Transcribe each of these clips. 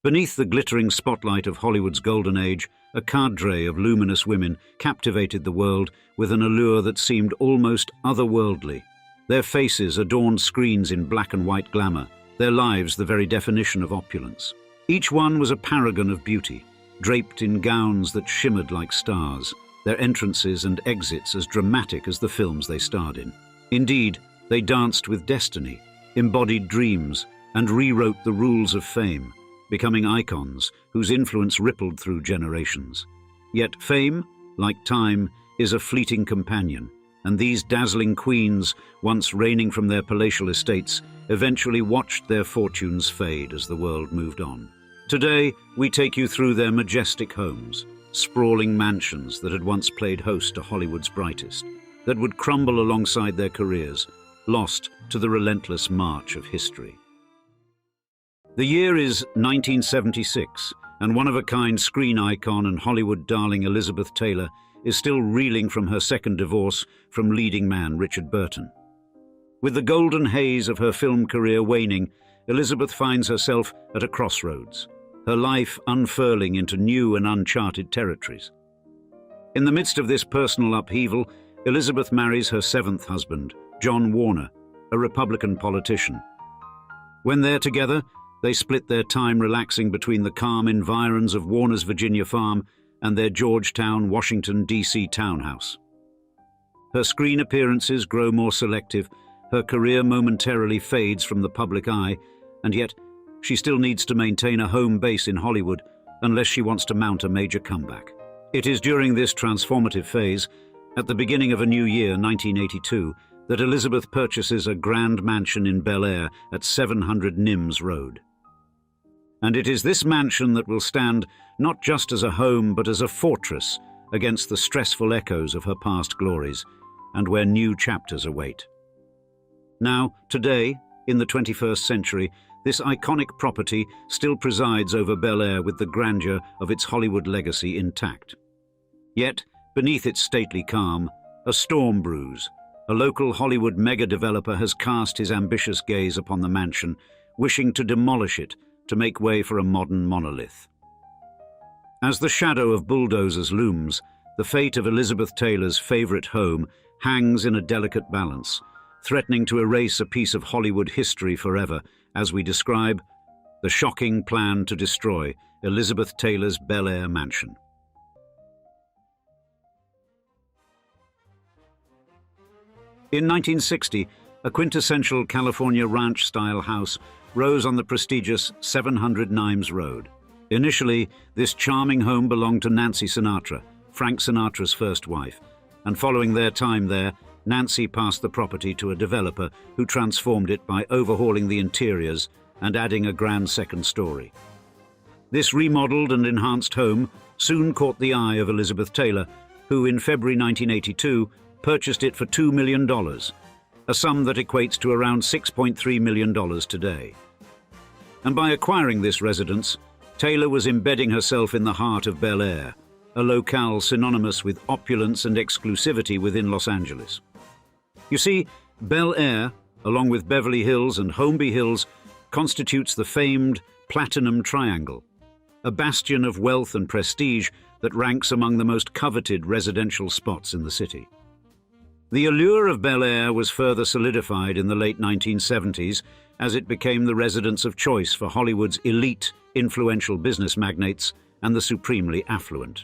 Beneath the glittering spotlight of Hollywood's golden age, a cadre of luminous women captivated the world with an allure that seemed almost otherworldly. Their faces adorned screens in black and white glamour, their lives the very definition of opulence. Each one was a paragon of beauty, draped in gowns that shimmered like stars, their entrances and exits as dramatic as the films they starred in. Indeed, they danced with destiny, embodied dreams, and rewrote the rules of fame, becoming icons whose influence rippled through generations. Yet fame, like time, is a fleeting companion, and these dazzling queens, once reigning from their palatial estates, eventually watched their fortunes fade as the world moved on. Today, we take you through their majestic homes, sprawling mansions that had once played host to Hollywood's brightest, that would crumble alongside their careers, lost to the relentless march of history. The year is 1976, and one-of-a-kind screen icon and Hollywood darling Elizabeth Taylor is still reeling from her second divorce from leading man Richard Burton. With the golden haze of her film career waning, Elizabeth finds herself at a crossroads, her life unfurling into new and uncharted territories. In the midst of this personal upheaval, Elizabeth marries her seventh husband, John Warner, a Republican politician. When they're together, they split their time relaxing between the calm environs of Warner's Virginia farm and their Georgetown, Washington, D.C. townhouse. Her screen appearances grow more selective, her career momentarily fades from the public eye, and yet she still needs to maintain a home base in Hollywood unless she wants to mount a major comeback. It is during this transformative phase, at the beginning of a new year, 1982, that Elizabeth purchases a grand mansion in Bel Air at 700 Nims Road. And it is this mansion that will stand not just as a home but as a fortress against the stressful echoes of her past glories, and where new chapters await. Now, today, in the 21st century, this iconic property still presides over Bel Air with the grandeur of its Hollywood legacy intact. Yet, beneath its stately calm, a storm brews. A local Hollywood mega-developer has cast his ambitious gaze upon the mansion, wishing to demolish it to make way for a modern monolith. As the shadow of bulldozers looms, the fate of Elizabeth Taylor's favorite home hangs in a delicate balance, threatening to erase a piece of Hollywood history forever, as we describe the shocking plan to destroy Elizabeth Taylor's Bel Air mansion. In 1960, a quintessential California ranch-style house rose on the prestigious 700 Nimes Road. Initially, this charming home belonged to Nancy Sinatra, Frank Sinatra's first wife, and following their time there, Nancy passed the property to a developer who transformed it by overhauling the interiors and adding a grand second story. This remodeled and enhanced home soon caught the eye of Elizabeth Taylor, who in February 1982 purchased it for $2 million, a sum that equates to around $6.3 million today. And by acquiring this residence, Taylor was embedding herself in the heart of Bel Air, a locale synonymous with opulence and exclusivity within Los Angeles. You see, Bel Air, along with Beverly Hills and Holmby Hills, constitutes the famed Platinum Triangle, a bastion of wealth and prestige that ranks among the most coveted residential spots in the city. The allure of Bel Air was further solidified in the late 1970s as it became the residence of choice for Hollywood's elite, influential business magnates and the supremely affluent.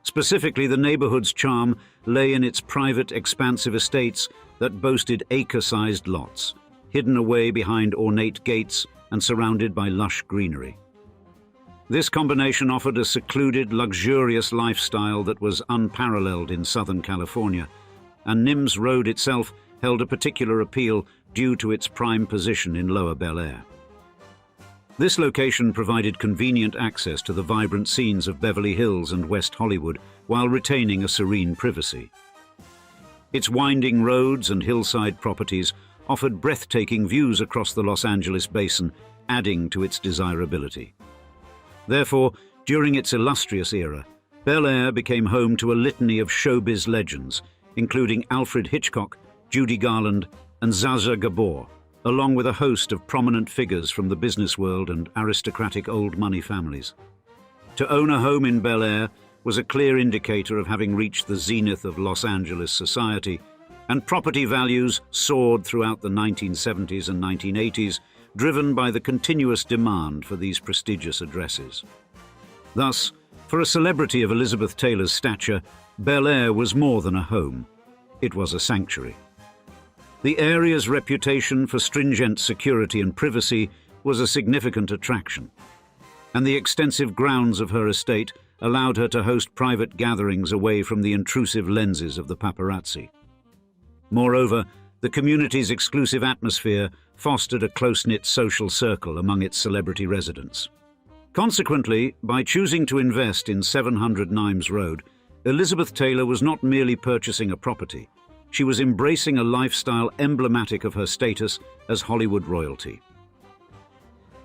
Specifically, the neighborhood's charm lay in its private, expansive estates that boasted acre-sized lots, hidden away behind ornate gates and surrounded by lush greenery. This combination offered a secluded, luxurious lifestyle that was unparalleled in Southern California, and Nims Road itself held a particular appeal due to its prime position in Lower Bel Air. This location provided convenient access to the vibrant scenes of Beverly Hills and West Hollywood while retaining a serene privacy. Its winding roads and hillside properties offered breathtaking views across the Los Angeles basin, adding to its desirability. Therefore, during its illustrious era, Bel Air became home to a litany of showbiz legends, including Alfred Hitchcock, Judy Garland, and Zsa Zsa Gabor, along with a host of prominent figures from the business world and aristocratic old money families. To own a home in Bel Air was a clear indicator of having reached the zenith of Los Angeles society, and property values soared throughout the 1970s and 1980s, driven by the continuous demand for these prestigious addresses. Thus, for a celebrity of Elizabeth Taylor's stature, Bel Air was more than a home. It was a sanctuary. The area's reputation for stringent security and privacy was a significant attraction, and the extensive grounds of her estate allowed her to host private gatherings away from the intrusive lenses of the paparazzi. Moreover, the community's exclusive atmosphere fostered a close-knit social circle among its celebrity residents. Consequently, by choosing to invest in 700 Nimes Road, Elizabeth Taylor was not merely purchasing a property, she was embracing a lifestyle emblematic of her status as Hollywood royalty.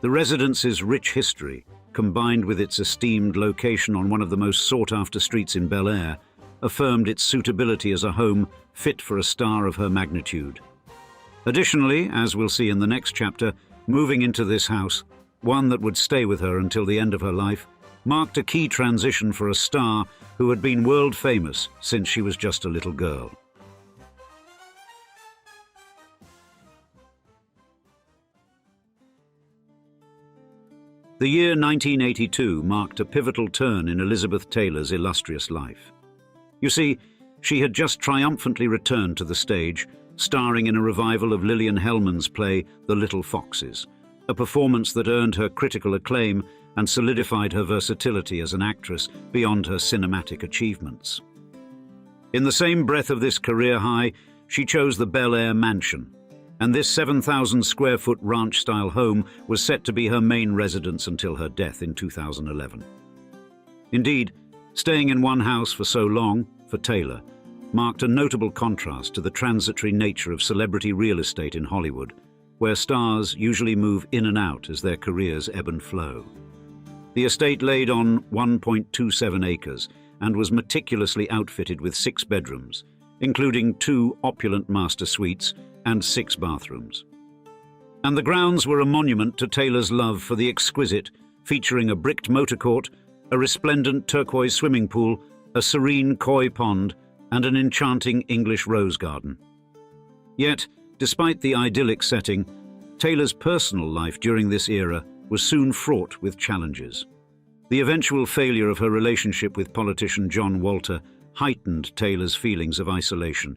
The residence's rich history, combined with its esteemed location on one of the most sought-after streets in Bel Air, affirmed its suitability as a home fit for a star of her magnitude. Additionally, as we'll see in the next chapter, moving into this house, one that would stay with her until the end of her life, marked a key transition for a star who had been world famous since she was just a little girl. The year 1982 marked a pivotal turn in Elizabeth Taylor's illustrious life. You see, she had just triumphantly returned to the stage, starring in a revival of Lillian Hellman's play The Little Foxes, a performance that earned her critical acclaim and solidified her versatility as an actress beyond her cinematic achievements. In the same breath of this career high, she chose the Bel Air mansion, and this 7,000-square-foot ranch-style home was set to be her main residence until her death in 2011. Indeed, staying in one house for so long, for Taylor, marked a notable contrast to the transitory nature of celebrity real estate in Hollywood, where stars usually move in and out as their careers ebb and flow. The estate laid on 1.27 acres and was meticulously outfitted with 6 bedrooms, including 2 opulent master suites and 6 bathrooms. And the grounds were a monument to Taylor's love for the exquisite, featuring a bricked motor court, a resplendent turquoise swimming pool, a serene koi pond, and an enchanting English rose garden. Yet, despite the idyllic setting, Taylor's personal life during this era was soon fraught with challenges. The eventual failure of her relationship with politician John Walter heightened Taylor's feelings of isolation,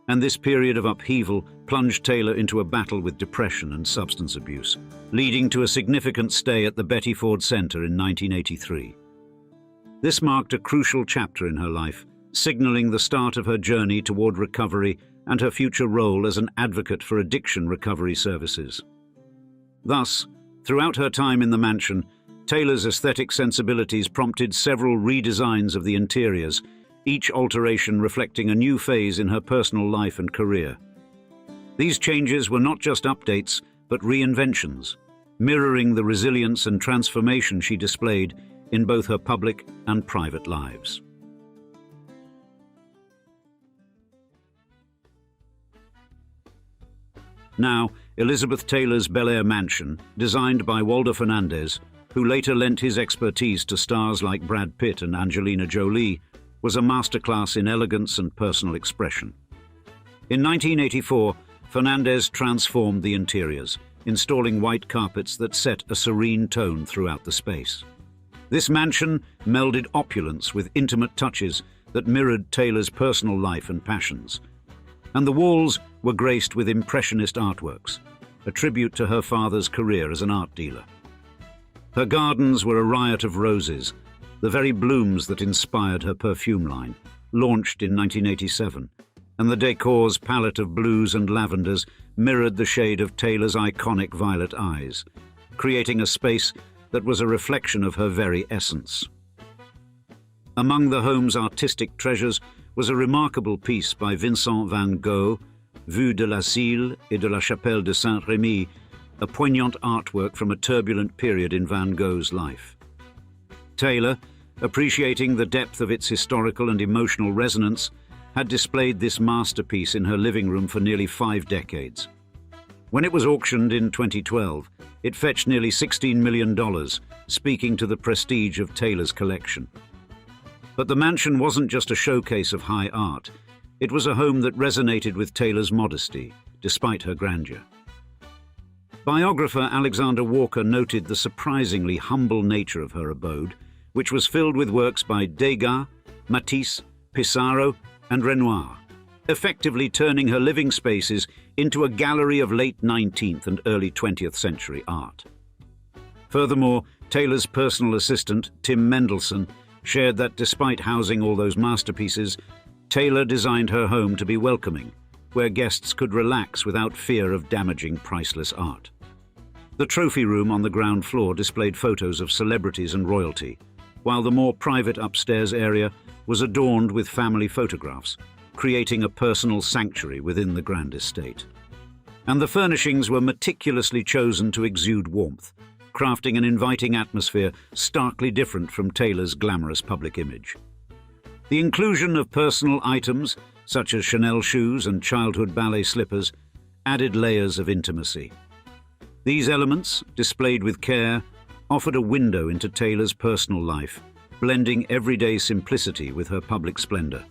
and this period of upheaval plunged Taylor into a battle with depression and substance abuse, leading to a significant stay at the Betty Ford Center in 1983. This marked a crucial chapter in her life, signaling the start of her journey toward recovery and her future role as an advocate for addiction recovery services. Thus, throughout her time in the mansion, Taylor's aesthetic sensibilities prompted several redesigns of the interiors, each alteration reflecting a new phase in her personal life and career. These changes were not just updates, but reinventions, mirroring the resilience and transformation she displayed in both her public and private lives. Now, Elizabeth Taylor's Bel Air mansion, designed by Waldo Fernandez, who later lent his expertise to stars like Brad Pitt and Angelina Jolie, was a masterclass in elegance and personal expression. In 1984, Fernandez transformed the interiors, installing white carpets that set a serene tone throughout the space. This mansion melded opulence with intimate touches that mirrored Taylor's personal life and passions, and the walls were graced with impressionist artworks, a tribute to her father's career as an art dealer. Her gardens were a riot of roses, the very blooms that inspired her perfume line, launched in 1987, and the decor's palette of blues and lavenders mirrored the shade of Taylor's iconic violet eyes, creating a space that was a reflection of her very essence. Among the home's artistic treasures was a remarkable piece by Vincent van Gogh, Vue de la Sille et de la Chapelle de Saint-Rémy, a poignant artwork from a turbulent period in Van Gogh's life. Taylor, appreciating the depth of its historical and emotional resonance, had displayed this masterpiece in her living room for nearly 5 decades. When it was auctioned in 2012, it fetched nearly $16 million, speaking to the prestige of Taylor's collection. But the mansion wasn't just a showcase of high art. It was a home that resonated with Taylor's modesty, despite her grandeur. Biographer Alexander Walker noted the surprisingly humble nature of her abode, which was filled with works by Degas, Matisse, Pissarro, and Renoir, effectively turning her living spaces into a gallery of late 19th and early 20th century art. Furthermore, Taylor's personal assistant, Tim Mendelssohn, shared that despite housing all those masterpieces, Taylor designed her home to be welcoming, where guests could relax without fear of damaging priceless art. The trophy room on the ground floor displayed photos of celebrities and royalty, while the more private upstairs area was adorned with family photographs, creating a personal sanctuary within the grand estate. And the furnishings were meticulously chosen to exude warmth, crafting an inviting atmosphere starkly different from Taylor's glamorous public image. The inclusion of personal items, such as Chanel shoes and childhood ballet slippers, added layers of intimacy. These elements, displayed with care, offered a window into Taylor's personal life, blending everyday simplicity with her public splendor.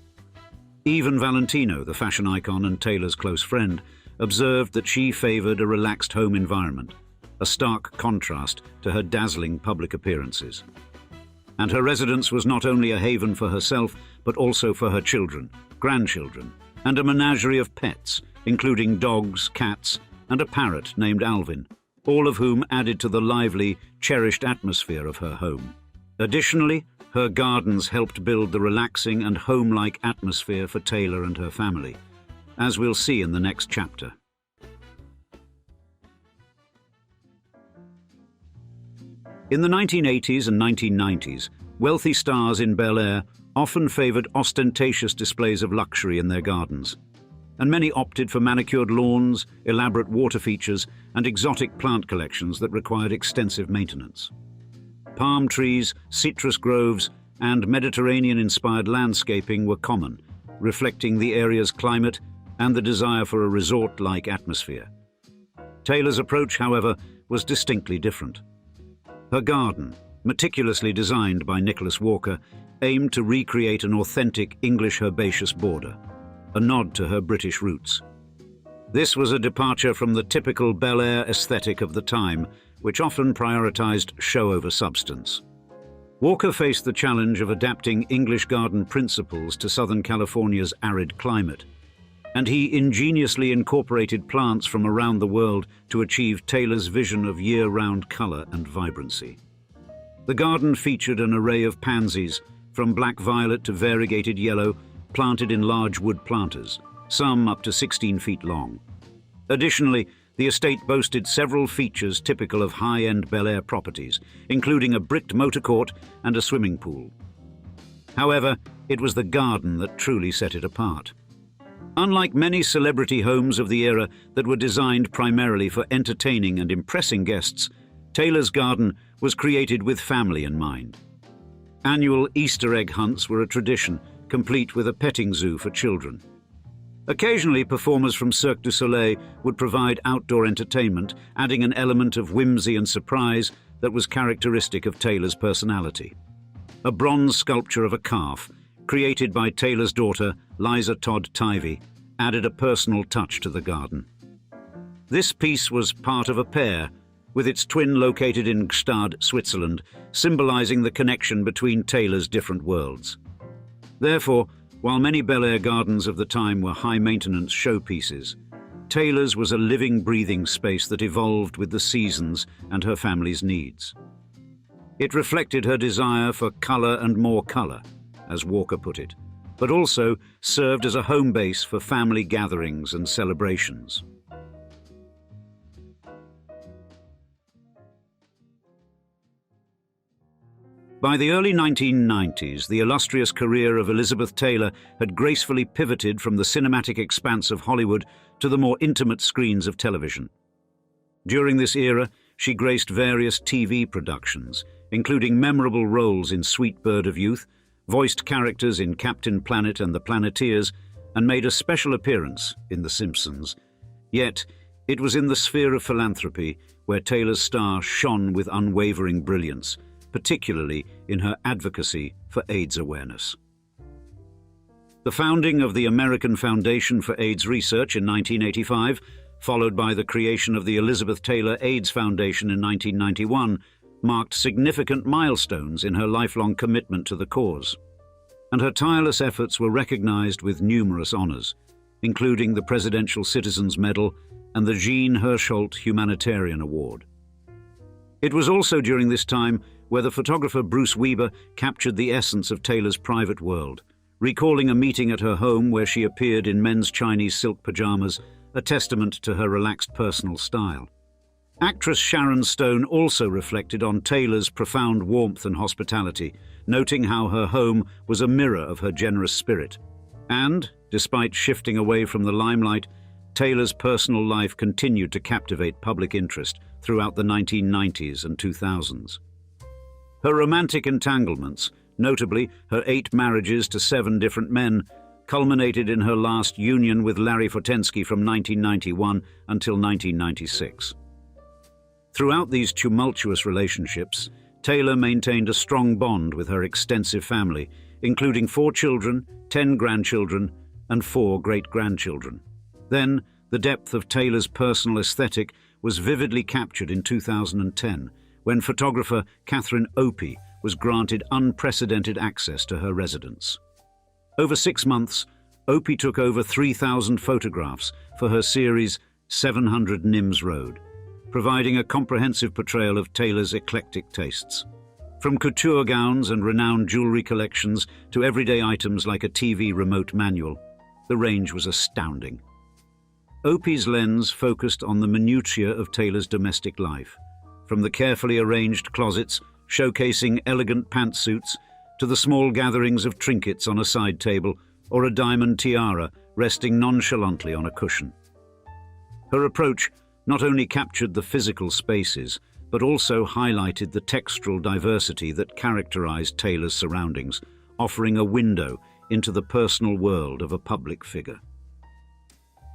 Even Valentino, the fashion icon and Taylor's close friend, observed that she favored a relaxed home environment, a stark contrast to her dazzling public appearances. And her residence was not only a haven for herself, but also for her children, grandchildren, and a menagerie of pets, including dogs, cats, and a parrot named Alvin, all of whom added to the lively, cherished atmosphere of her home. Additionally, her gardens helped build the relaxing and home-like atmosphere for Taylor and her family, as we'll see in the next chapter. In the 1980s and 1990s, wealthy stars in Bel Air often favored ostentatious displays of luxury in their gardens, and many opted for manicured lawns, elaborate water features, and exotic plant collections that required extensive maintenance. Palm trees, citrus groves, and Mediterranean-inspired landscaping were common, reflecting the area's climate and the desire for a resort-like atmosphere. Taylor's approach, however, was distinctly different. Her garden, meticulously designed by Nicholas Walker, aimed to recreate an authentic English herbaceous border, a nod to her British roots. This was a departure from the typical Bel Air aesthetic of the time, which often prioritized show over substance. Walker faced the challenge of adapting English garden principles to Southern California's arid climate, and he ingeniously incorporated plants from around the world to achieve Taylor's vision of year-round color and vibrancy. The garden featured an array of pansies, from black violet to variegated yellow, planted in large wood planters, some up to 16 feet long. Additionally, the estate boasted several features typical of high-end Bel Air properties, including a bricked motor court and a swimming pool. However, it was the garden that truly set it apart. Unlike many celebrity homes of the era that were designed primarily for entertaining and impressing guests, Taylor's garden was created with family in mind. Annual Easter egg hunts were a tradition, complete with a petting zoo for children. Occasionally, performers from Cirque du Soleil would provide outdoor entertainment, adding an element of whimsy and surprise that was characteristic of Taylor's personality. A bronze sculpture of a calf, created by Taylor's daughter, Liza Todd Tivey, added a personal touch to the garden. This piece was part of a pair, with its twin located in Gstaad, Switzerland, symbolizing the connection between Taylor's different worlds. Therefore, while many Bel Air gardens of the time were high-maintenance showpieces, Taylor's was a living, breathing space that evolved with the seasons and her family's needs. It reflected her desire for color and more color, as Walker put it, but also served as a home base for family gatherings and celebrations. By the early 1990s, the illustrious career of Elizabeth Taylor had gracefully pivoted from the cinematic expanse of Hollywood to the more intimate screens of television. During this era, she graced various TV productions, including memorable roles in Sweet Bird of Youth, voiced characters in Captain Planet and the Planeteers, and made a special appearance in The Simpsons. Yet, It was in the sphere of philanthropy where Taylor's star shone with unwavering brilliance, particularly in her advocacy for AIDS awareness. The founding of the American Foundation for AIDS Research in 1985, followed by the creation of the Elizabeth Taylor AIDS Foundation in 1991, marked significant milestones in her lifelong commitment to the cause. And her tireless efforts were recognized with numerous honors, including the Presidential Citizens Medal and the Jean Hersholt Humanitarian Award. It was also during this time where the photographer Bruce Weber captured the essence of Taylor's private world, recalling a meeting at her home where she appeared in men's Chinese silk pajamas, a testament to her relaxed personal style. Actress Sharon Stone also reflected on Taylor's profound warmth and hospitality, noting how her home was a mirror of her generous spirit. And, despite shifting away from the limelight, Taylor's personal life continued to captivate public interest throughout the 1990s and 2000s. Her romantic entanglements, notably her 8 marriages to 7 different men, culminated in her last union with Larry Fortensky from 1991 until 1996. Throughout these tumultuous relationships, Taylor maintained a strong bond with her extensive family, including 4 children, 10 grandchildren, and 4 great-grandchildren. Then, the depth of Taylor's personal aesthetic was vividly captured in 2010, when photographer Catherine Opie was granted unprecedented access to her residence. Over 6 months, Opie took over 3,000 photographs for her series 700 Nims Road, providing a comprehensive portrayal of Taylor's eclectic tastes. From couture gowns and renowned jewelry collections to everyday items like a TV remote manual, the range was astounding. Opie's lens focused on the minutiae of Taylor's domestic life, from the carefully arranged closets showcasing elegant pantsuits to the small gatherings of trinkets on a side table or a diamond tiara resting nonchalantly on a cushion. Her approach not only captured the physical spaces, but also highlighted the textural diversity that characterized Taylor's surroundings, offering a window into the personal world of a public figure.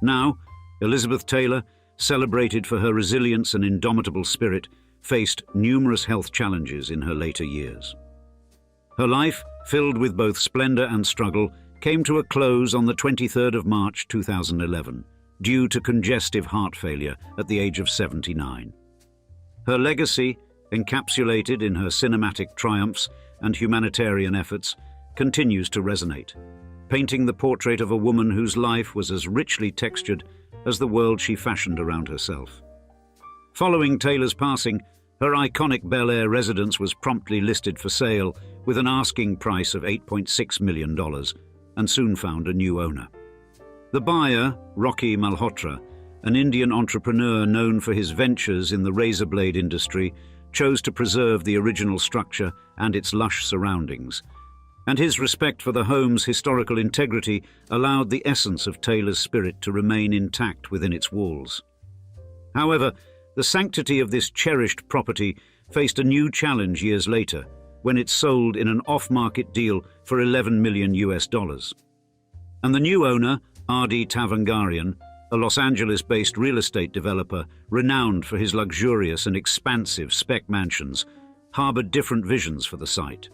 Now, Elizabeth Taylor, celebrated for her resilience and indomitable spirit, faced numerous health challenges in her later years. Her life, filled with both splendor and struggle, came to a close on the 23rd of March 2011, due to congestive heart failure at the age of 79. Her legacy, encapsulated in her cinematic triumphs and humanitarian efforts, continues to resonate, painting the portrait of a woman whose life was as richly textured as the world she fashioned around herself. Following Taylor's passing, her iconic Bel Air residence was promptly listed for sale with an asking price of $8.6 million and soon found a new owner. The buyer, Rocky Malhotra, an Indian entrepreneur known for his ventures in the razor blade industry, chose to preserve the original structure and its lush surroundings, and his respect for the home's historical integrity allowed the essence of Taylor's spirit to remain intact within its walls. However, the sanctity of this cherished property faced a new challenge years later when it sold in an off-market deal for $11 million. And the new owner, R.D. Tavangarian, a Los Angeles-based real estate developer renowned for his luxurious and expansive spec mansions, harbored different visions for the site.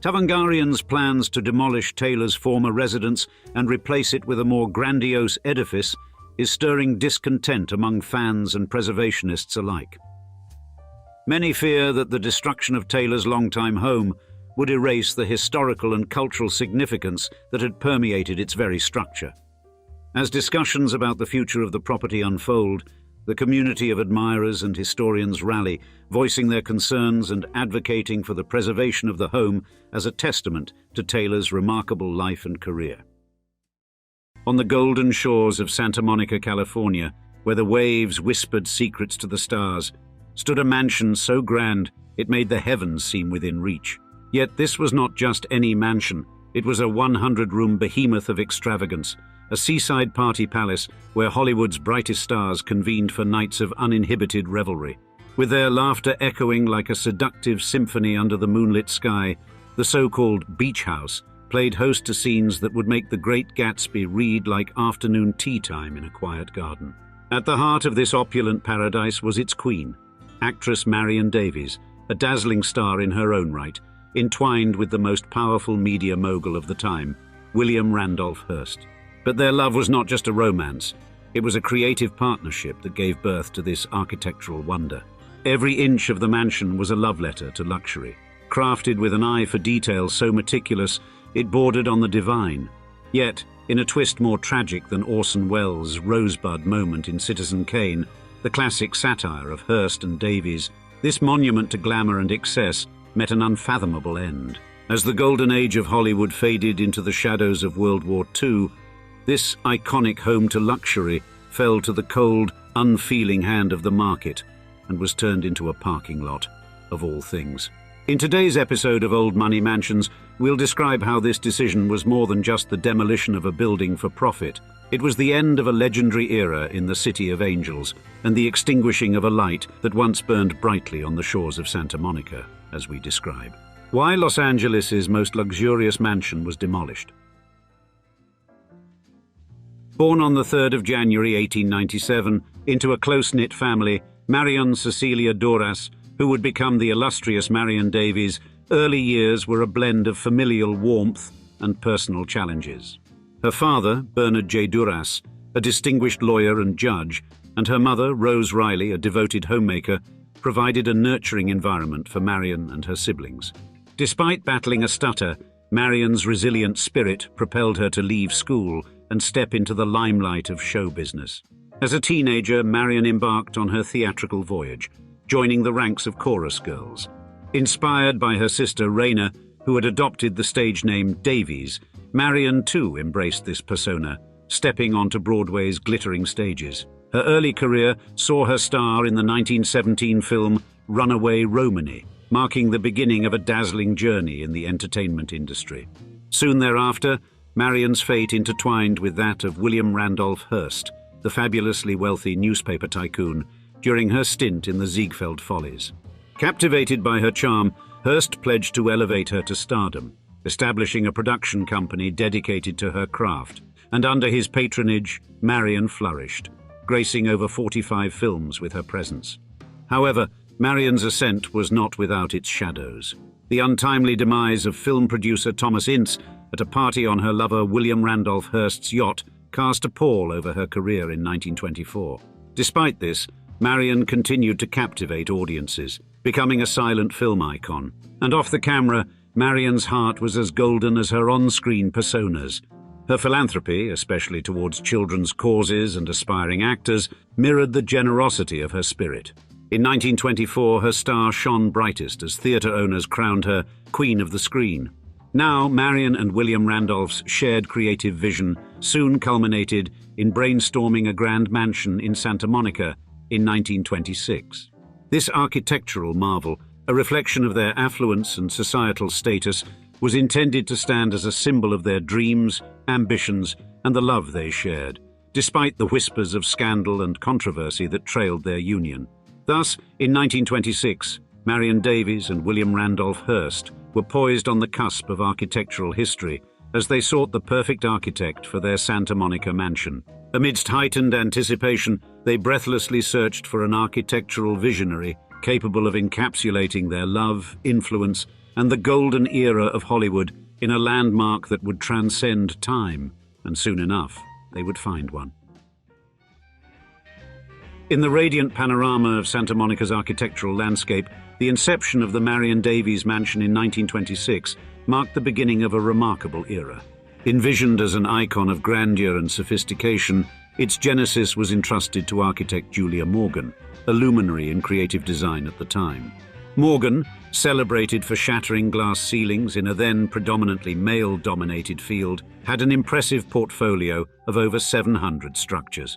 Tavangarian's plans to demolish Taylor's former residence and replace it with a more grandiose edifice is stirring discontent among fans and preservationists alike. Many fear that the destruction of Taylor's longtime home would erase the historical and cultural significance that had permeated its very structure. As discussions about the future of the property unfold, the community of admirers and historians rally, voicing their concerns and advocating for the preservation of the home as a testament to Taylor's remarkable life and career. On the golden shores of Santa Monica, California, where the waves whispered secrets to the stars, stood a mansion so grand it made the heavens seem within reach. Yet this was not just any mansion. It was a 100-room behemoth of extravagance, a seaside party palace where Hollywood's brightest stars convened for nights of uninhibited revelry. With their laughter echoing like a seductive symphony under the moonlit sky, the so-called beach house played host to scenes that would make The Great Gatsby read like afternoon tea time in a quiet garden. At the heart of this opulent paradise was its queen, actress Marion Davies, a dazzling star in her own right, entwined with the most powerful media mogul of the time, William Randolph Hearst. But their love was not just a romance. It was a creative partnership that gave birth to this architectural wonder. Every inch of the mansion was a love letter to luxury, crafted with an eye for detail so meticulous it bordered on the divine. Yet, in a twist more tragic than Orson Welles' Rosebud moment in Citizen Kane, the classic satire of Hearst and Davies, this monument to glamour and excess met an unfathomable end. As the golden age of Hollywood faded into the shadows of World War II, this iconic home to luxury fell to the cold, unfeeling hand of the market and was turned into a parking lot, of all things. In today's episode of Old Money Mansions, we'll describe how this decision was more than just the demolition of a building for profit. It was the end of a legendary era in the City of Angels and the extinguishing of a light that once burned brightly on the shores of Santa Monica, as we describe. Why Los Angeles' most luxurious mansion was demolished. Born on the 3rd of January 1897 into a close-knit family, Marion Cecilia Duras, who would become the illustrious Marion Davies, early years were a blend of familial warmth and personal challenges. Her father, Bernard J. Duras, a distinguished lawyer and judge, and her mother, Rose Riley, a devoted homemaker, provided a nurturing environment for Marion and her siblings. Despite battling a stutter, Marion's resilient spirit propelled her to leave school and step into the limelight of show business. As a teenager, Marion embarked on her theatrical voyage, joining the ranks of chorus girls. Inspired by her sister Raina, who had adopted the stage name Davies, Marion too embraced this persona, stepping onto Broadway's glittering stages. Her early career saw her star in the 1917 film Runaway Romany, marking the beginning of a dazzling journey in the entertainment industry. Soon thereafter, Marion's fate intertwined with that of William Randolph Hearst, the fabulously wealthy newspaper tycoon, during her stint in the Ziegfeld Follies. Captivated by her charm, Hearst pledged to elevate her to stardom, establishing a production company dedicated to her craft, and under his patronage, Marion flourished, gracing over 45 films with her presence. However, Marion's ascent was not without its shadows. The untimely demise of film producer Thomas Ince at a party on her lover William Randolph Hearst's yacht cast a pall over her career in 1924. Despite this, Marion continued to captivate audiences, becoming a silent film icon. And off the camera, Marion's heart was as golden as her on-screen personas. Her philanthropy, especially towards children's causes and aspiring actors, mirrored the generosity of her spirit. In 1924, her star shone brightest as theatre owners crowned her Queen of the Screen. Now, Marion and William Randolph's shared creative vision soon culminated in brainstorming a grand mansion in Santa Monica in 1926. This architectural marvel, a reflection of their affluence and societal status, was intended to stand as a symbol of their dreams, ambitions, and the love they shared, despite the whispers of scandal and controversy that trailed their union. Thus, in 1926, Marion Davies and William Randolph Hearst were poised on the cusp of architectural history as they sought the perfect architect for their Santa Monica mansion. Amidst heightened anticipation, they breathlessly searched for an architectural visionary capable of encapsulating their love, influence, and the golden era of Hollywood in a landmark that would transcend time, and soon enough, they would find one. In the radiant panorama of Santa Monica's architectural landscape, the inception of the Marion Davies mansion in 1926 marked the beginning of a remarkable era. Envisioned as an icon of grandeur and sophistication, its genesis was entrusted to architect Julia Morgan, a luminary in creative design at the time. Morgan, celebrated for shattering glass ceilings in a then predominantly male-dominated field, had an impressive portfolio of over 700 structures.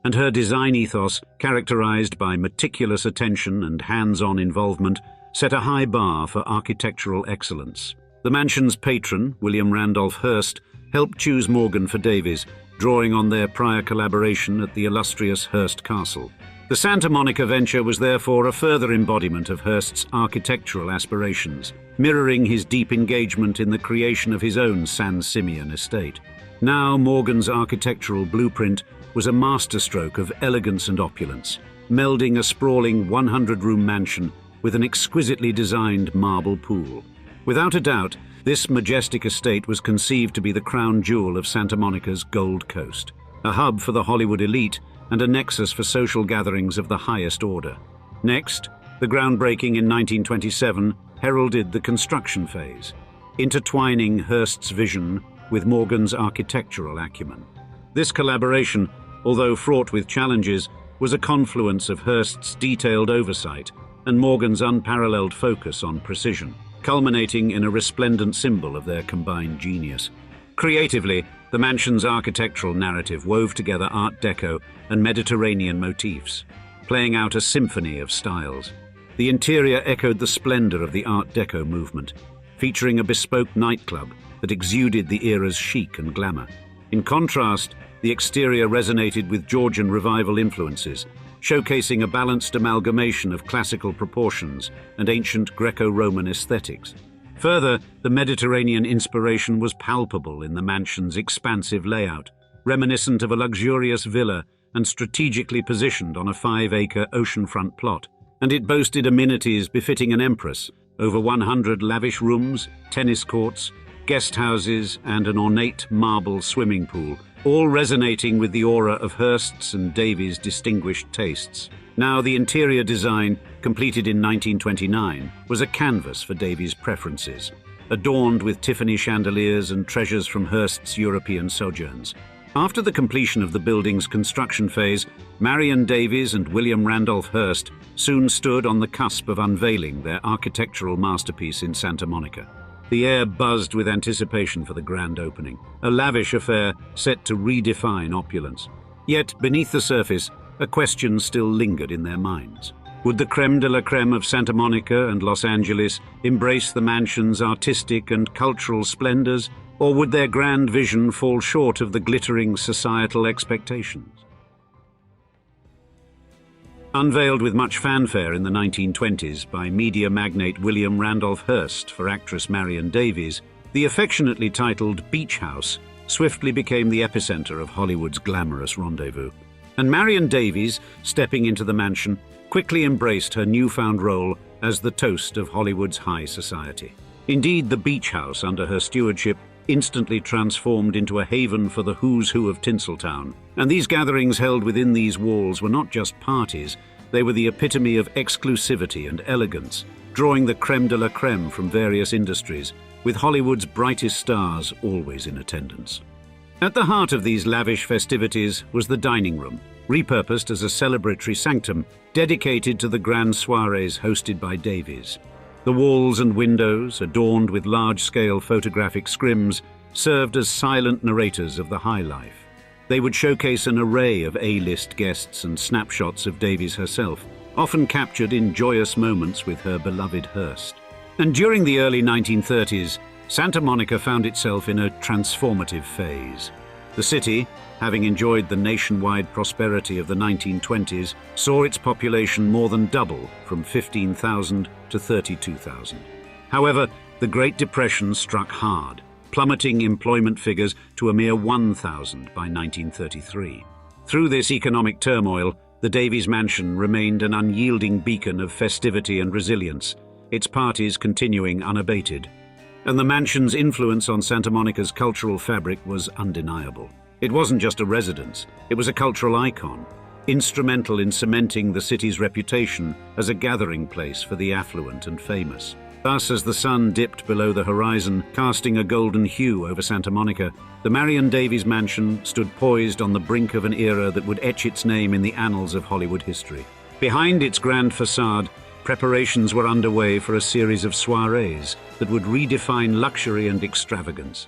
And her design ethos, characterized by meticulous attention and hands-on involvement, set a high bar for architectural excellence. The mansion's patron, William Randolph Hearst, helped choose Morgan for Davies, drawing on their prior collaboration at the illustrious Hearst Castle. The Santa Monica venture was therefore a further embodiment of Hearst's architectural aspirations, mirroring his deep engagement in the creation of his own San Simeon estate. Now Morgan's architectural blueprint was a masterstroke of elegance and opulence, melding a sprawling 100-room mansion with an exquisitely designed marble pool. Without a doubt, this majestic estate was conceived to be the crown jewel of Santa Monica's Gold Coast, a hub for the Hollywood elite and a nexus for social gatherings of the highest order. Next, the groundbreaking in 1927 heralded the construction phase, intertwining Hearst's vision with Morgan's architectural acumen. This collaboration, although fraught with challenges, was a confluence of Hearst's detailed oversight and Morgan's unparalleled focus on precision, culminating in a resplendent symbol of their combined genius. Creatively, the mansion's architectural narrative wove together Art Deco and Mediterranean motifs, playing out a symphony of styles. The interior echoed the splendor of the Art Deco movement, featuring a bespoke nightclub that exuded the era's chic and glamour. In contrast, the exterior resonated with Georgian revival influences, showcasing a balanced amalgamation of classical proportions and ancient Greco-Roman aesthetics. Further, the Mediterranean inspiration was palpable in the mansion's expansive layout, reminiscent of a luxurious villa and strategically positioned on a 5-acre oceanfront plot. And it boasted amenities befitting an empress, over 100 lavish rooms, tennis courts, guest houses, and an ornate marble swimming pool, all resonating with the aura of Hearst's and Davies' distinguished tastes. Now, the interior design, completed in 1929, was a canvas for Davies' preferences, adorned with Tiffany chandeliers and treasures from Hearst's European sojourns. After the completion of the building's construction phase, Marion Davies and William Randolph Hearst soon stood on the cusp of unveiling their architectural masterpiece in Santa Monica. The air buzzed with anticipation for the grand opening, a lavish affair set to redefine opulence. Yet, beneath the surface, a question still lingered in their minds. Would the crème de la crème of Santa Monica and Los Angeles embrace the mansion's artistic and cultural splendors, or would their grand vision fall short of the glittering societal expectations? Unveiled with much fanfare in the 1920s by media magnate William Randolph Hearst for actress Marion Davies, the affectionately titled Beach House swiftly became the epicenter of Hollywood's glamorous rendezvous. And Marion Davies, stepping into the mansion, quickly embraced her newfound role as the toast of Hollywood's high society. Indeed, the Beach House, under her stewardship, instantly transformed into a haven for the who's who of Tinseltown. And these gatherings held within these walls were not just parties, they were the epitome of exclusivity and elegance, drawing the crème de la crème from various industries, with Hollywood's brightest stars always in attendance. At the heart of these lavish festivities was the dining room, repurposed as a celebratory sanctum dedicated to the grand soirees hosted by Davies. The walls and windows, adorned with large-scale photographic scrims, served as silent narrators of the high life. They would showcase an array of A-list guests and snapshots of Davies herself, often captured in joyous moments with her beloved Hearst. And during the early 1930s, Santa Monica found itself in a transformative phase. The city, having enjoyed the nationwide prosperity of the 1920s, saw its population more than double from 15,000 to 32,000. However, the Great Depression struck hard, plummeting employment figures to a mere 1,000 by 1933. Through this economic turmoil, the Davies mansion remained an unyielding beacon of festivity and resilience, its parties continuing unabated. And the mansion's influence on Santa Monica's cultural fabric was undeniable. It wasn't just a residence, it was a cultural icon, instrumental in cementing the city's reputation as a gathering place for the affluent and famous. Thus, as the sun dipped below the horizon, casting a golden hue over Santa Monica, the Marion Davies mansion stood poised on the brink of an era that would etch its name in the annals of Hollywood history. Behind its grand facade, preparations were underway for a series of soirees that would redefine luxury and extravagance.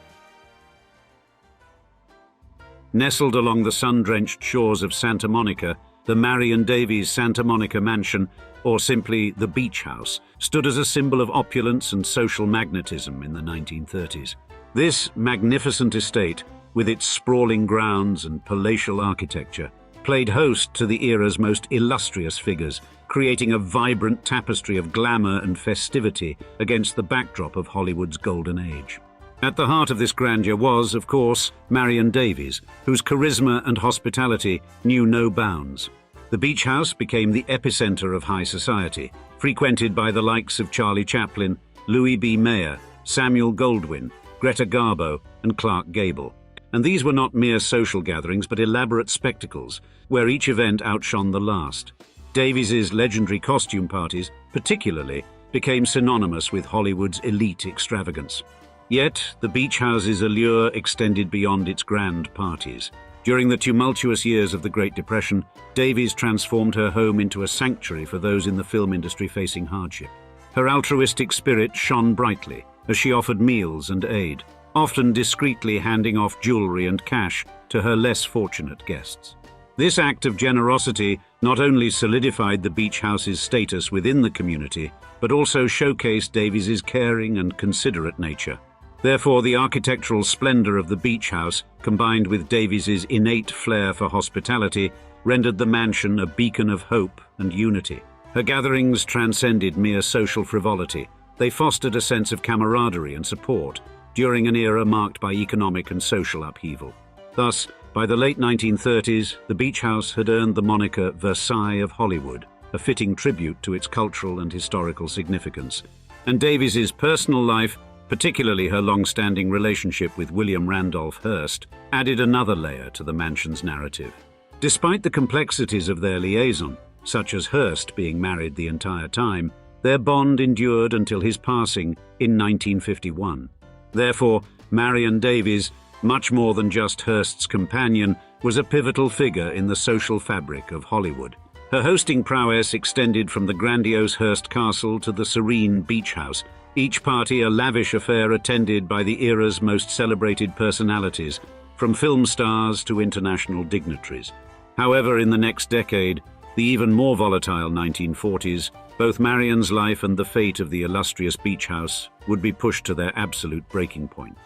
Nestled along the sun-drenched shores of Santa Monica, the Marion Davies Santa Monica Mansion, or simply the Beach House, stood as a symbol of opulence and social magnetism in the 1930s. This magnificent estate, with its sprawling grounds and palatial architecture, played host to the era's most illustrious figures, creating a vibrant tapestry of glamour and festivity against the backdrop of Hollywood's golden age. At the heart of this grandeur was, of course, Marion Davies, whose charisma and hospitality knew no bounds. The beach house became the epicenter of high society, frequented by the likes of Charlie Chaplin, Louis B. Mayer, Samuel Goldwyn, Greta Garbo, and Clark Gable. And these were not mere social gatherings, but elaborate spectacles, where each event outshone the last. Davies's legendary costume parties, particularly, became synonymous with Hollywood's elite extravagance. Yet, the beach house's allure extended beyond its grand parties. During the tumultuous years of the Great Depression, Davies transformed her home into a sanctuary for those in the film industry facing hardship. Her altruistic spirit shone brightly as she offered meals and aid, often discreetly handing off jewelry and cash to her less fortunate guests. This act of generosity not only solidified the beach house's status within the community, but also showcased Davies's caring and considerate nature. Therefore, the architectural splendor of the beach house, combined with Davies's innate flair for hospitality, rendered the mansion a beacon of hope and unity. Her gatherings transcended mere social frivolity. They fostered a sense of camaraderie and support during an era marked by economic and social upheaval. Thus, by the late 1930s, the beach house had earned the moniker Versailles of Hollywood, a fitting tribute to its cultural and historical significance. And Davies's personal life, particularly her long-standing relationship with William Randolph Hearst, added another layer to the mansion's narrative. Despite the complexities of their liaison, such as Hearst being married the entire time, their bond endured until his passing in 1951. Therefore, Marion Davies, much more than just Hearst's companion, was a pivotal figure in the social fabric of Hollywood. Her hosting prowess extended from the grandiose Hearst Castle to the serene beach house, each party a lavish affair attended by the era's most celebrated personalities, from film stars to international dignitaries. However, in the next decade, the even more volatile 1940s, both Marion's life and the fate of the illustrious beach house would be pushed to their absolute breaking points.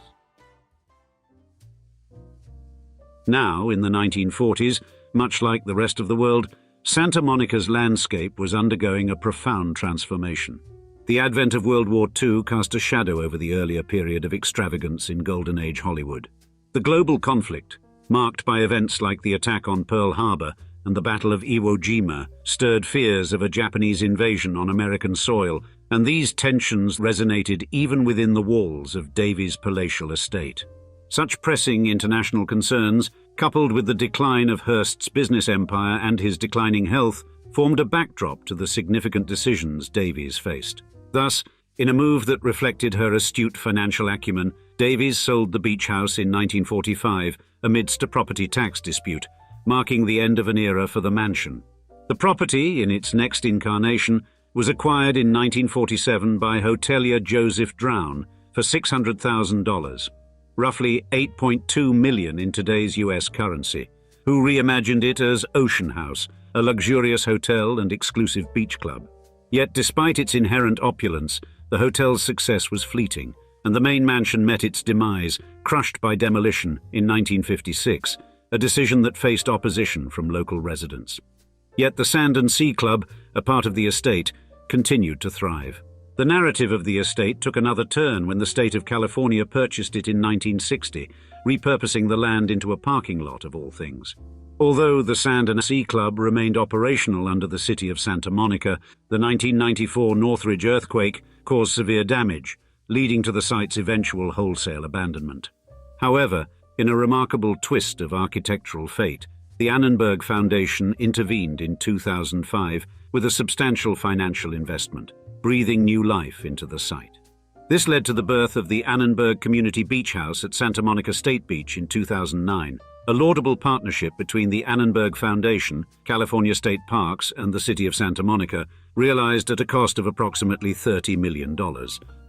Now, in the 1940s, much like the rest of the world, Santa Monica's landscape was undergoing a profound transformation. The advent of World War II cast a shadow over the earlier period of extravagance in Golden Age Hollywood. The global conflict, marked by events like the attack on Pearl Harbor and the Battle of Iwo Jima, stirred fears of a Japanese invasion on American soil, and these tensions resonated even within the walls of Davies' palatial estate. Such pressing international concerns, coupled with the decline of Hearst's business empire and his declining health, formed a backdrop to the significant decisions Davies faced. Thus, in a move that reflected her astute financial acumen, Davies sold the beach house in 1945 amidst a property tax dispute, marking the end of an era for the mansion. The property, in its next incarnation, was acquired in 1947 by hotelier Joseph Drown for $600,000, roughly $8.2 million in today's US currency, who reimagined it as Ocean House, a luxurious hotel and exclusive beach club. Yet despite its inherent opulence, the hotel's success was fleeting, and the main mansion met its demise, crushed by demolition in 1956, a decision that faced opposition from local residents. Yet the Sand and Sea Club, a part of the estate, continued to thrive. The narrative of the estate took another turn when the state of California purchased it in 1960, repurposing the land into a parking lot of all things. Although the Sand and Sea Club remained operational under the city of Santa Monica, the 1994 Northridge earthquake caused severe damage, leading to the site's eventual wholesale abandonment. However, in a remarkable twist of architectural fate, the Annenberg Foundation intervened in 2005 with a substantial financial investment, breathing new life into the site. This led to the birth of the Annenberg Community Beach House at Santa Monica State Beach in 2009, a laudable partnership between the Annenberg Foundation, California State Parks, and the city of Santa Monica, realized at a cost of approximately $30 million.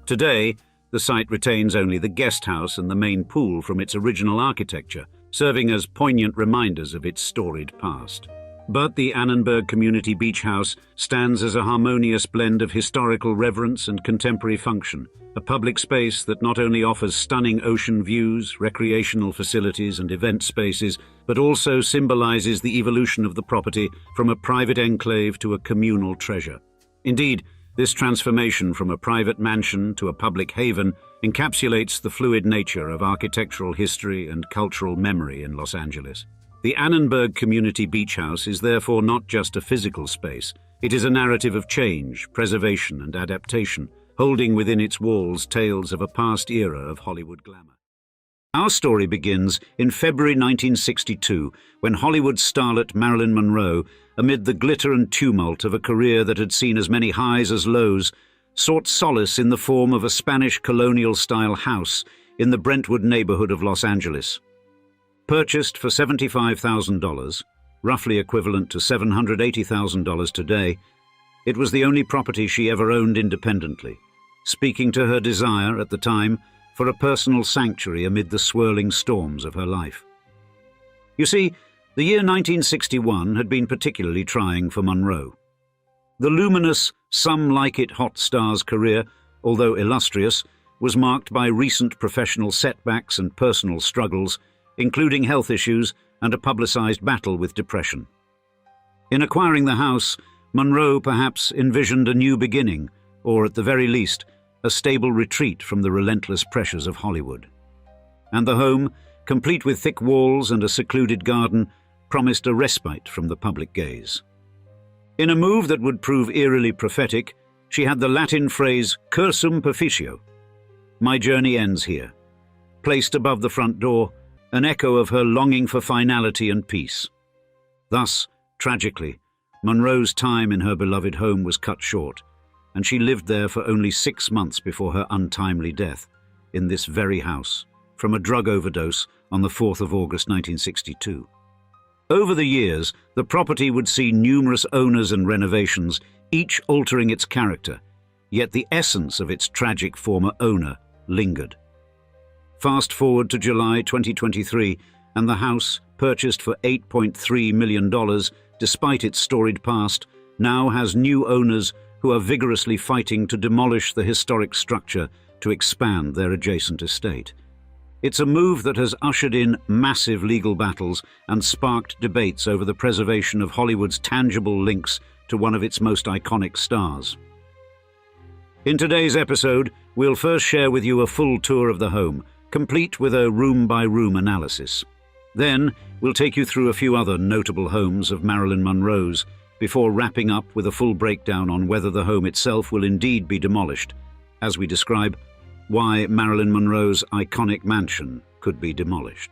Today, the site retains only the guest house and the main pool from its original architecture, serving as poignant reminders of its storied past. But the Annenberg Community Beach House stands as a harmonious blend of historical reverence and contemporary function, a public space that not only offers stunning ocean views, recreational facilities, and event spaces, but also symbolizes the evolution of the property from a private enclave to a communal treasure. Indeed, This transformation from a private mansion to a public haven encapsulates the fluid nature of architectural history and cultural memory in Los Angeles. The Annenberg Community Beach House is therefore not just a physical space. It is a narrative of change, preservation, and adaptation, holding within its walls tales of a past era of Hollywood glamour. Our story begins in February 1962, when Hollywood starlet Marilyn Monroe, amid the glitter and tumult of a career that had seen as many highs as lows, sought solace in the form of a Spanish colonial-style house in the Brentwood neighborhood of Los Angeles. Purchased for $75,000, roughly equivalent to $780,000 today, it was the only property she ever owned independently, speaking to her desire at the time for a personal sanctuary amid the swirling storms of her life. You see, the year 1961 had been particularly trying for Monroe. The luminous, some-like-it hot star's career, although illustrious, was marked by recent professional setbacks and personal struggles, including health issues and a publicized battle with depression. In acquiring the house, Monroe perhaps envisioned a new beginning, or at the very least, a stable retreat from the relentless pressures of Hollywood. And the home, complete with thick walls and a secluded garden, promised a respite from the public gaze. In a move that would prove eerily prophetic, she had the Latin phrase cursum perficio, "My journey ends here," placed above the front door, an echo of her longing for finality and peace. Thus, tragically, Monroe's time in her beloved home was cut short, and she lived there for only 6 months before her untimely death, in this very house, from a drug overdose on the 4th of August 1962. Over the years, the property would see numerous owners and renovations, each altering its character, yet the essence of its tragic former owner lingered. Fast forward to July 2023, and the house, purchased for $8.3 million, despite its storied past, now has new owners who are vigorously fighting to demolish the historic structure to expand their adjacent estate. It's a move that has ushered in massive legal battles and sparked debates over the preservation of Hollywood's tangible links to one of its most iconic stars. In today's episode, we'll first share with you a full tour of the home, complete with a room-by-room analysis. Then, we'll take you through a few other notable homes of Marilyn Monroe's, before wrapping up with a full breakdown on whether the home itself will indeed be demolished, as we describe why Marilyn Monroe's iconic mansion could be demolished.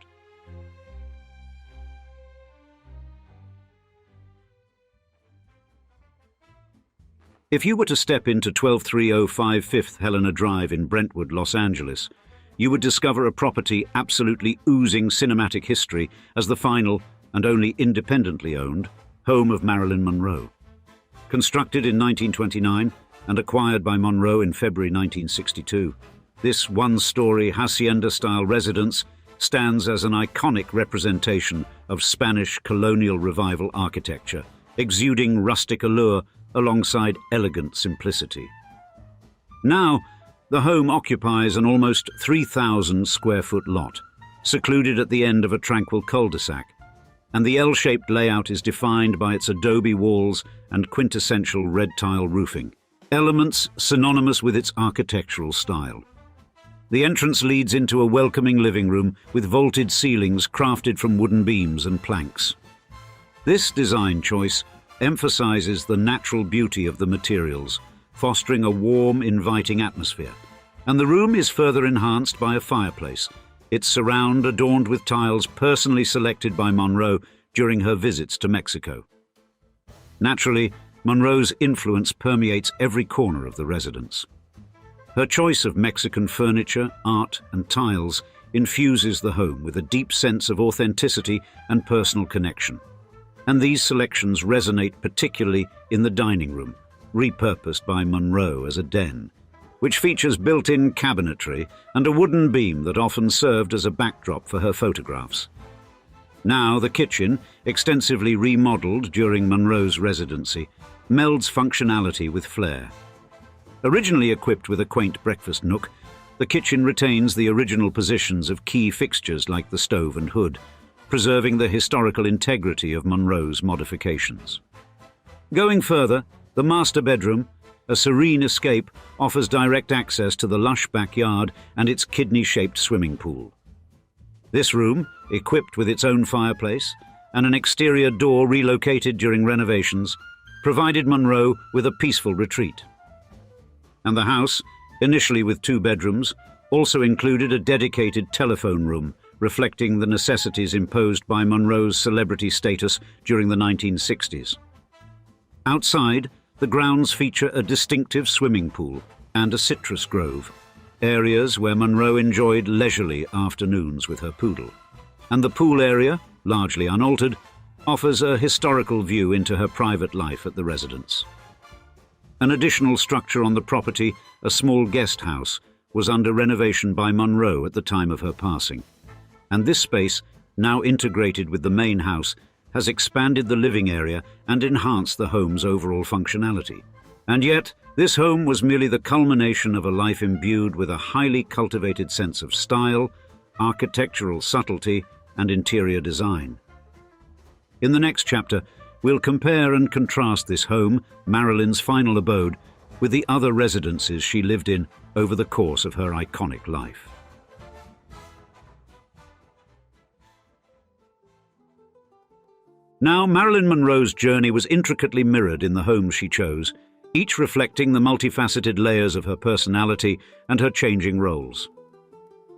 If you were to step into 12305 Fifth Helena Drive in Brentwood, Los Angeles, you would discover a property absolutely oozing cinematic history as the final, and only independently owned, home of Marilyn Monroe. Constructed in 1929 and acquired by Monroe in February 1962, this one-story hacienda-style residence stands as an iconic representation of Spanish colonial revival architecture, exuding rustic allure alongside elegant simplicity. Now, the home occupies an almost 3,000-square-foot lot, secluded at the end of a tranquil cul-de-sac, and the L-shaped layout is defined by its adobe walls and quintessential red tile roofing, elements synonymous with its architectural style. The entrance leads into a welcoming living room with vaulted ceilings crafted from wooden beams and planks. This design choice emphasizes the natural beauty of the materials, fostering a warm, inviting atmosphere, and the room is further enhanced by a fireplace, its surround adorned with tiles personally selected by Monroe during her visits to Mexico. Naturally, Monroe's influence permeates every corner of the residence. Her choice of Mexican furniture, art, and tiles infuses the home with a deep sense of authenticity and personal connection. And these selections resonate particularly in the dining room, repurposed by Monroe as a den, which features built-in cabinetry and a wooden beam that often served as a backdrop for her photographs. Now the kitchen, extensively remodeled during Monroe's residency, melds functionality with flair. Originally equipped with a quaint breakfast nook, the kitchen retains the original positions of key fixtures like the stove and hood, preserving the historical integrity of Monroe's modifications. Going further, the master bedroom, A serene escape offers direct access to the lush backyard and its kidney-shaped swimming pool. This room, equipped with its own fireplace and an exterior door relocated during renovations, provided Monroe with a peaceful retreat. And the house, initially with 2 bedrooms, also included a dedicated telephone room, reflecting the necessities imposed by Monroe's celebrity status during the 1960s. Outside, the grounds feature a distinctive swimming pool and a citrus grove, areas where Monroe enjoyed leisurely afternoons with her poodle. And the pool area, largely unaltered, offers a historical view into her private life at the residence. An additional structure on the property, a small guest house, was under renovation by Monroe at the time of her passing. And this space, now integrated with the main house, has expanded the living area and enhanced the home's overall functionality. And yet, this home was merely the culmination of a life imbued with a highly cultivated sense of style, architectural subtlety, and interior design. In the next chapter, we'll compare and contrast this home, Marilyn's final abode, with the other residences she lived in over the course of her iconic life. Now, Marilyn Monroe's journey was intricately mirrored in the homes she chose, each reflecting the multifaceted layers of her personality and her changing roles.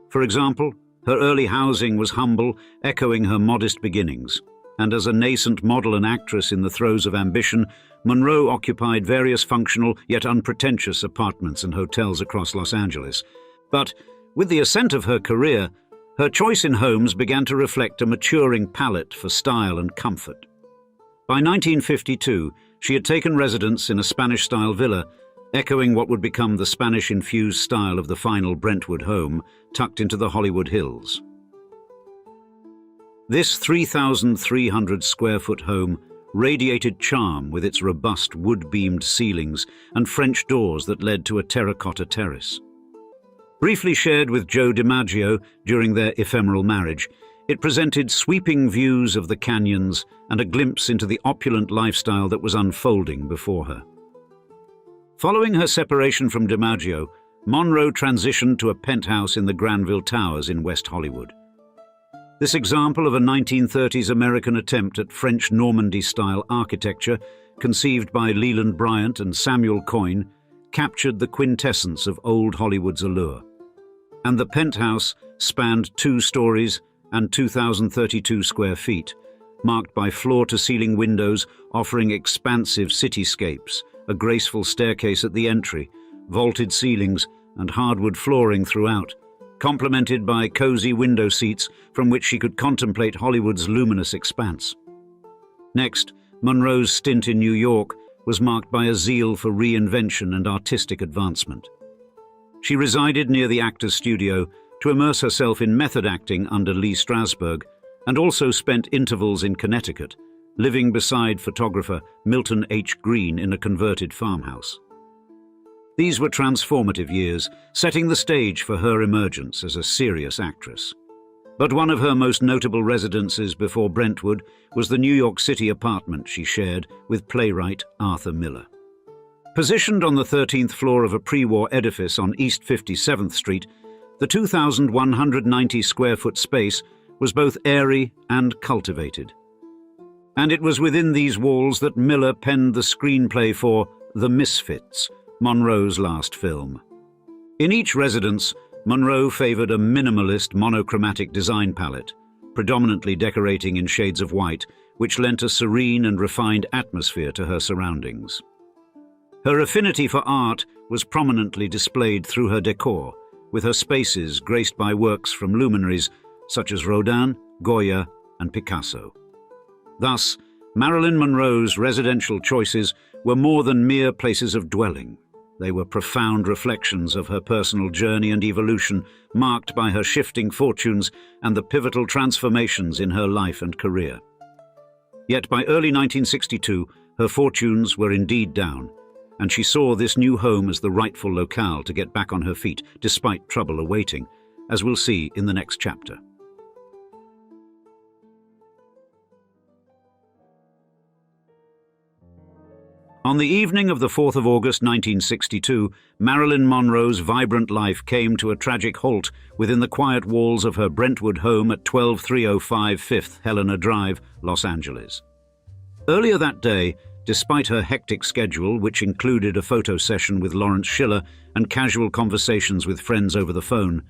For example, her early housing was humble, echoing her modest beginnings, and as a nascent model and actress in the throes of ambition, Monroe occupied various functional yet unpretentious apartments and hotels across Los Angeles. But with the ascent of her career, her choice in homes began to reflect a maturing palette for style and comfort. By 1952, she had taken residence in a Spanish-style villa, echoing what would become the Spanish-infused style of the final Brentwood home, tucked into the Hollywood Hills. This 3,300-square-foot home radiated charm with its robust wood-beamed ceilings and French doors that led to a terracotta terrace. Briefly shared with Joe DiMaggio during their ephemeral marriage, it presented sweeping views of the canyons and a glimpse into the opulent lifestyle that was unfolding before her. Following her separation from DiMaggio, Monroe transitioned to a penthouse in the Granville Towers in West Hollywood. This example of a 1930s American attempt at French Normandy-style architecture, conceived by Leland Bryant and Samuel Coyne, captured the quintessence of old Hollywood's allure. And the penthouse spanned 2 stories and 2,032 square feet, marked by floor-to-ceiling windows offering expansive cityscapes, a graceful staircase at the entry, vaulted ceilings, and hardwood flooring throughout, complemented by cozy window seats from which she could contemplate Hollywood's luminous expanse. Next, Monroe's stint in New York was marked by a zeal for reinvention and artistic advancement. She resided near the Actors Studio to immerse herself in method acting under Lee Strasberg, and also spent intervals in Connecticut, living beside photographer Milton H. Green in a converted farmhouse. These were transformative years, setting the stage for her emergence as a serious actress. But one of her most notable residences before Brentwood was the New York City apartment she shared with playwright Arthur Miller. Positioned on the 13th floor of a pre-war edifice on East 57th Street, the 2,190-square-foot space was both airy and cultivated. And it was within these walls that Miller penned the screenplay for The Misfits, Monroe's last film. In each residence, Monroe favored a minimalist monochromatic design palette, predominantly decorating in shades of white, which lent a serene and refined atmosphere to her surroundings. Her affinity for art was prominently displayed through her decor, with her spaces graced by works from luminaries such as Rodin, Goya, and Picasso. Thus, Marilyn Monroe's residential choices were more than mere places of dwelling. They were profound reflections of her personal journey and evolution, marked by her shifting fortunes and the pivotal transformations in her life and career. Yet by early 1962, her fortunes were indeed down, and she saw this new home as the rightful locale to get back on her feet, despite trouble awaiting, as we'll see in the next chapter. On the evening of the 4th of August 1962, Marilyn Monroe's vibrant life came to a tragic halt within the quiet walls of her Brentwood home at 12305 5th Helena Drive, Los Angeles. Earlier that day, despite her hectic schedule, which included a photo session with Lawrence Schiller and casual conversations with friends over the phone,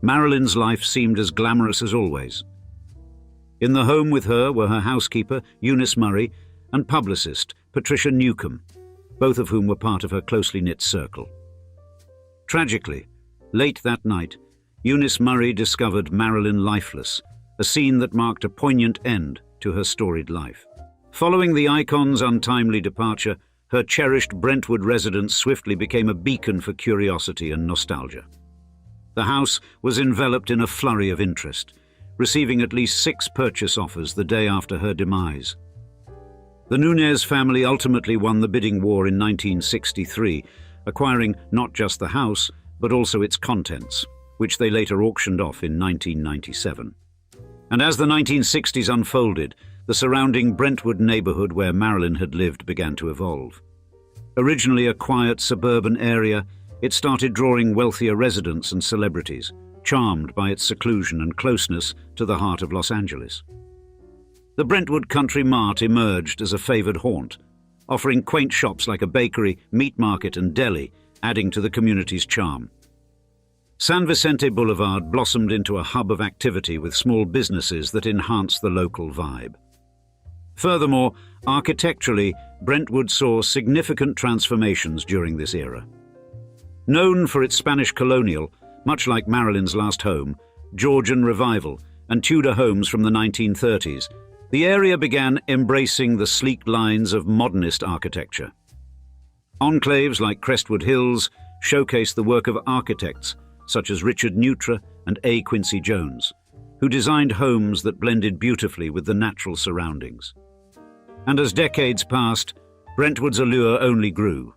Marilyn's life seemed as glamorous as always. In the home with her were her housekeeper, Eunice Murray, and publicist, Patricia Newcomb, both of whom were part of her closely knit circle. Tragically, late that night, Eunice Murray discovered Marilyn lifeless, a scene that marked a poignant end to her storied life. Following the icon's untimely departure, her cherished Brentwood residence swiftly became a beacon for curiosity and nostalgia. The house was enveloped in a flurry of interest, receiving at least 6 purchase offers the day after her demise. The Nunez family ultimately won the bidding war in 1963, acquiring not just the house, but also its contents, which they later auctioned off in 1997. And as the 1960s unfolded, the surrounding Brentwood neighborhood where Marilyn had lived began to evolve. Originally a quiet suburban area, it started drawing wealthier residents and celebrities, charmed by its seclusion and closeness to the heart of Los Angeles. The Brentwood Country Mart emerged as a favored haunt, offering quaint shops like a bakery, meat market, and deli, adding to the community's charm. San Vicente Boulevard blossomed into a hub of activity with small businesses that enhanced the local vibe. Furthermore, architecturally, Brentwood saw significant transformations during this era. Known for its Spanish colonial, much like Marilyn's last home, Georgian revival, and Tudor homes from the 1930s, the area began embracing the sleek lines of modernist architecture. Enclaves like Crestwood Hills showcased the work of architects such as Richard Neutra and A. Quincy Jones, who designed homes that blended beautifully with the natural surroundings. And as decades passed, Brentwood's allure only grew.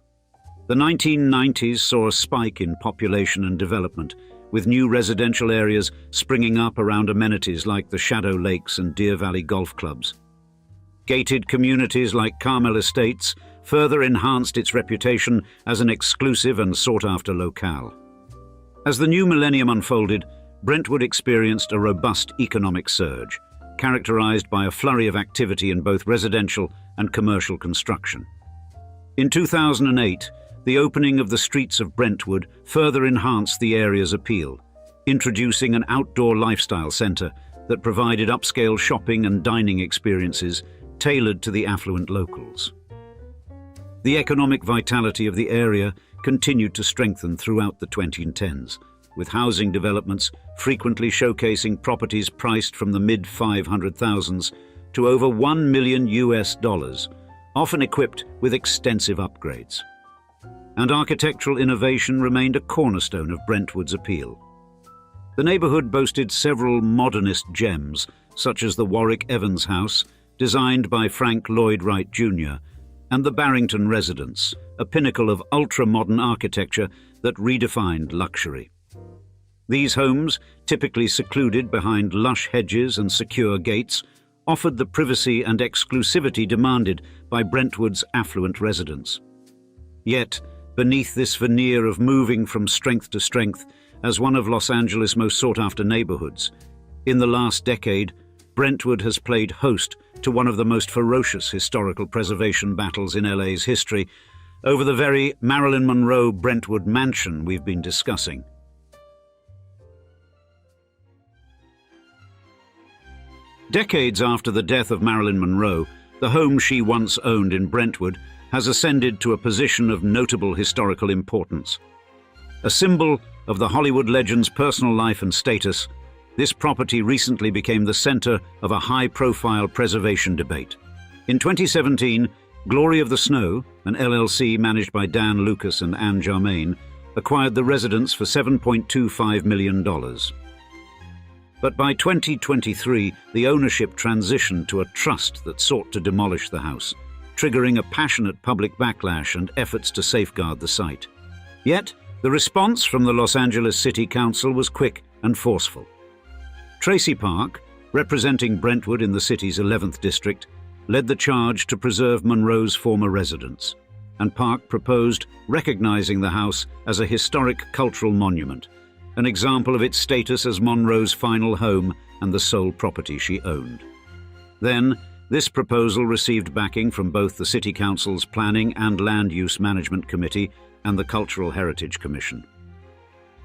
The 1990s saw a spike in population and development, with new residential areas springing up around amenities like the Shadow Lakes and Deer Valley golf clubs. Gated communities like Carmel Estates further enhanced its reputation as an exclusive and sought-after locale. As the new millennium unfolded, Brentwood experienced a robust economic surge, characterized by a flurry of activity in both residential and commercial construction. In 2008, the opening of the streets of Brentwood further enhanced the area's appeal, introducing an outdoor lifestyle center that provided upscale shopping and dining experiences tailored to the affluent locals. The economic vitality of the area continued to strengthen throughout the 2010s, with housing developments frequently showcasing properties priced from the mid-500,000s to over $1 million, often equipped with extensive upgrades. And architectural innovation remained a cornerstone of Brentwood's appeal. The neighborhood boasted several modernist gems, such as the Warwick Evans House, designed by Frank Lloyd Wright Jr., and the Barrington Residence, a pinnacle of ultra-modern architecture that redefined luxury. These homes, typically secluded behind lush hedges and secure gates, offered the privacy and exclusivity demanded by Brentwood's affluent residents. Yet, beneath this veneer of moving from strength to strength as one of Los Angeles' most sought-after neighborhoods, in the last decade, Brentwood has played host to one of the most ferocious historical preservation battles in LA's history over the very Marilyn Monroe Brentwood mansion we've been discussing. Decades after the death of Marilyn Monroe, the home she once owned in Brentwood has ascended to a position of notable historical importance. A symbol of the Hollywood legend's personal life and status, this property recently became the center of a high-profile preservation debate. In 2017, Glory of the Snow, an LLC managed by Dan Lucas and Anne Germain, acquired the residence for $7.25 million. But by 2023, the ownership transitioned to a trust that sought to demolish the house, triggering a passionate public backlash and efforts to safeguard the site. Yet, the response from the Los Angeles City Council was quick and forceful. Tracy Park, representing Brentwood in the city's 11th district, led the charge to preserve Monroe's former residence. and Park proposed recognizing the house as a historic cultural monument, an example of its status as Monroe's final home and the sole property she owned. Then, this proposal received backing from both the City Council's Planning and Land Use Management Committee and the Cultural Heritage Commission.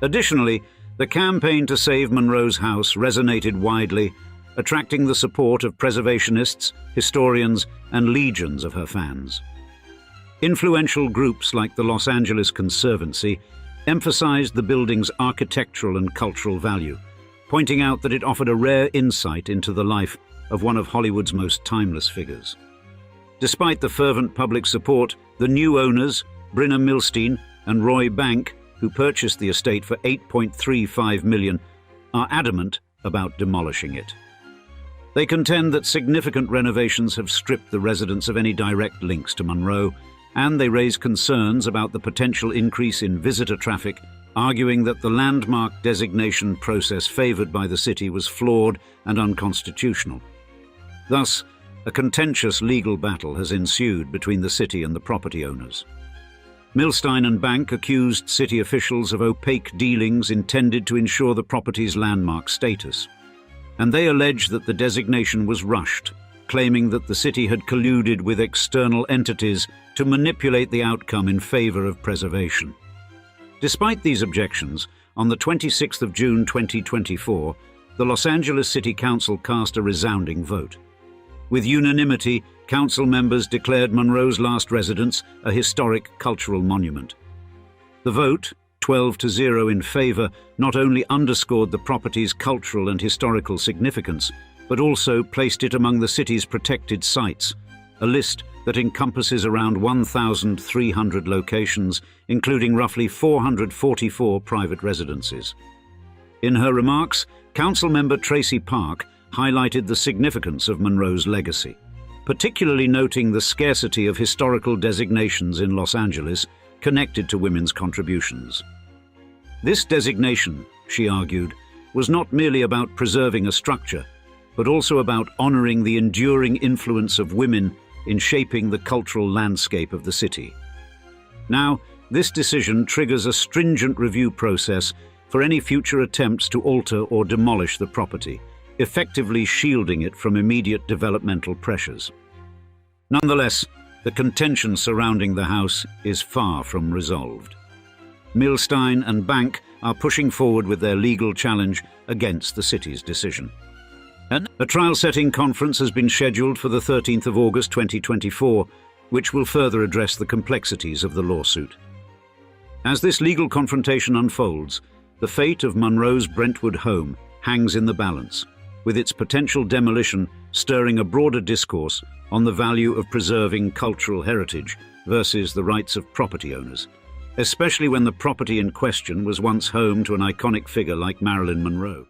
Additionally, the campaign to save Monroe's house resonated widely, attracting the support of preservationists, historians, and legions of her fans. Influential groups like the Los Angeles Conservancy emphasized the building's architectural and cultural value, pointing out that it offered a rare insight into the life of one of Hollywood's most timeless figures. Despite the fervent public support, the new owners, Brynner Milstein and Roy Bank, who purchased the estate for $8.35 million, are adamant about demolishing it. They contend that significant renovations have stripped the residents of any direct links to Monroe, and they raise concerns about the potential increase in visitor traffic, arguing that the landmark designation process favored by the city was flawed and unconstitutional. Thus, a contentious legal battle has ensued between the city and the property owners. Milstein and Bank accused city officials of opaque dealings intended to ensure the property's landmark status, and they allege that the designation was rushed, claiming that the city had colluded with external entities to manipulate the outcome in favor of preservation. Despite these objections, on the 26th of June 2024, the Los Angeles City Council cast a resounding vote. With unanimity, council members declared Monroe's last residence a historic cultural monument. The vote, 12-0 in favor, not only underscored the property's cultural and historical significance, but also placed it among the city's protected sites, a list that encompasses around 1,300 locations, including roughly 444 private residences. In her remarks, Councilmember Tracy Park highlighted the significance of Monroe's legacy, particularly noting the scarcity of historical designations in Los Angeles connected to women's contributions. This designation, she argued, was not merely about preserving a structure, but also about honoring the enduring influence of women in shaping the cultural landscape of the city. Now, this decision triggers a stringent review process for any future attempts to alter or demolish the property, effectively shielding it from immediate developmental pressures. Nonetheless, the contention surrounding the house is far from resolved. Milstein and Bank are pushing forward with their legal challenge against the city's decision. A trial-setting conference has been scheduled for the 13th of August 2024, which will further address the complexities of the lawsuit. As this legal confrontation unfolds, the fate of Monroe's Brentwood home hangs in the balance, with its potential demolition stirring a broader discourse on the value of preserving cultural heritage versus the rights of property owners, especially when the property in question was once home to an iconic figure like Marilyn Monroe.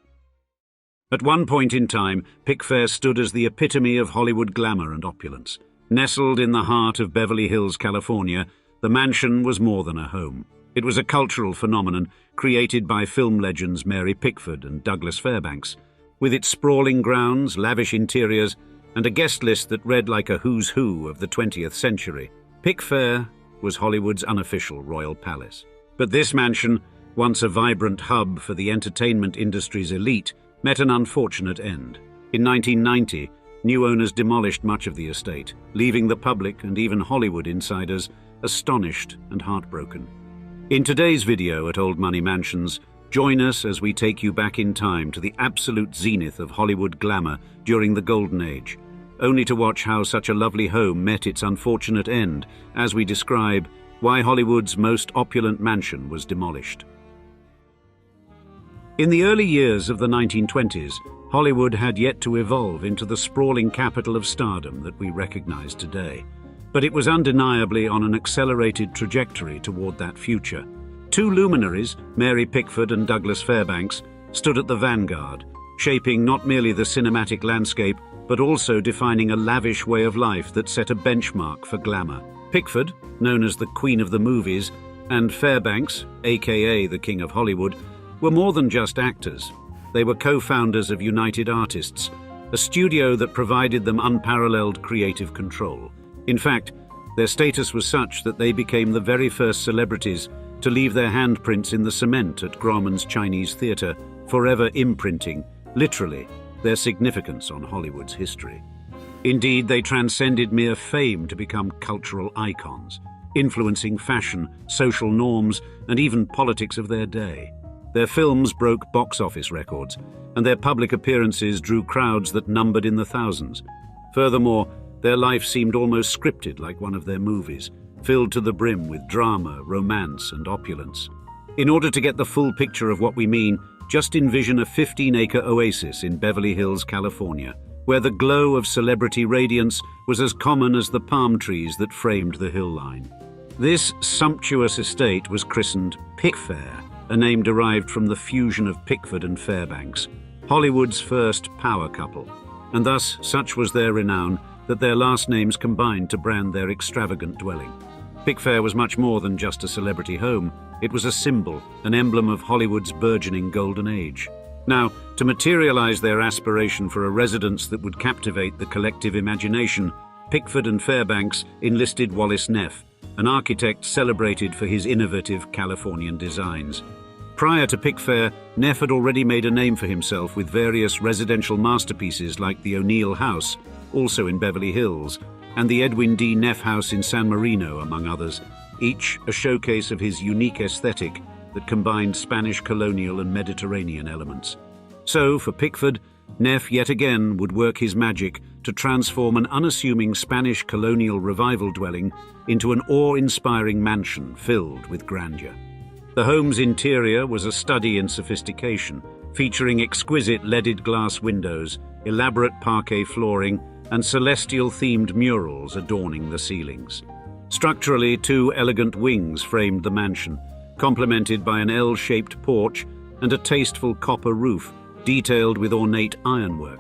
At one point in time, Pickfair stood as the epitome of Hollywood glamour and opulence. Nestled in the heart of Beverly Hills, California, the mansion was more than a home. It was a cultural phenomenon created by film legends Mary Pickford and Douglas Fairbanks. With its sprawling grounds, lavish interiors, and a guest list that read like a who's who of the 20th century, Pickfair was Hollywood's unofficial royal palace. But this mansion, once a vibrant hub for the entertainment industry's elite, met an unfortunate end. In 1990, new owners demolished much of the estate, leaving the public and even Hollywood insiders astonished and heartbroken. In today's video at Old Money Mansions, join us as we take you back in time to the absolute zenith of Hollywood glamour during the Golden Age, only to watch how such a lovely home met its unfortunate end as we describe why Hollywood's most opulent mansion was demolished. In the early years of the 1920s, Hollywood had yet to evolve into the sprawling capital of stardom that we recognize today. But it was undeniably on an accelerated trajectory toward that future. Two luminaries, Mary Pickford and Douglas Fairbanks, stood at the vanguard, shaping not merely the cinematic landscape, but also defining a lavish way of life that set a benchmark for glamour. Pickford, known as the Queen of the Movies, and Fairbanks, aka the King of Hollywood, were more than just actors. They were co-founders of United Artists, a studio that provided them unparalleled creative control. In fact, Their status was such that they became the very first celebrities to leave their handprints in the cement at Grauman's Chinese Theatre, forever imprinting, literally, their significance on Hollywood's history. Indeed, they transcended mere fame to become cultural icons, influencing fashion, social norms, and even politics of their day. Their films broke box office records, and their public appearances drew crowds that numbered in the thousands. Furthermore, their life seemed almost scripted, like one of their movies, filled to the brim with drama, romance, and opulence. In order to get the full picture of what we mean, just envision a 15-acre oasis in Beverly Hills, California, where the glow of celebrity radiance was as common as the palm trees that framed the hill line. This sumptuous estate was christened Pickfair, a name derived from the fusion of Pickford and Fairbanks, Hollywood's first power couple, and thus such was their renown that their last names combined to brand their extravagant dwelling. Pickfair was much more than just a celebrity home. It was a symbol, an emblem of Hollywood's burgeoning golden age. Now, to materialize their aspiration for a residence that would captivate the collective imagination, Pickford and Fairbanks enlisted Wallace Neff, an architect celebrated for his innovative Californian designs. Prior to Pickfair, Neff had already made a name for himself with various residential masterpieces like the O'Neill House, also in Beverly Hills, and the Edwin D. Neff House in San Marino, among others, each a showcase of his unique aesthetic that combined Spanish colonial and Mediterranean elements. So, for Pickford, Neff yet again would work his magic to transform an unassuming Spanish colonial revival dwelling into an awe-inspiring mansion filled with grandeur. The home's interior was a study in sophistication, featuring exquisite leaded glass windows, elaborate parquet flooring, and celestial-themed murals adorning the ceilings. Structurally, two elegant wings framed the mansion, complemented by an L-shaped porch and a tasteful copper roof, detailed with ornate ironwork.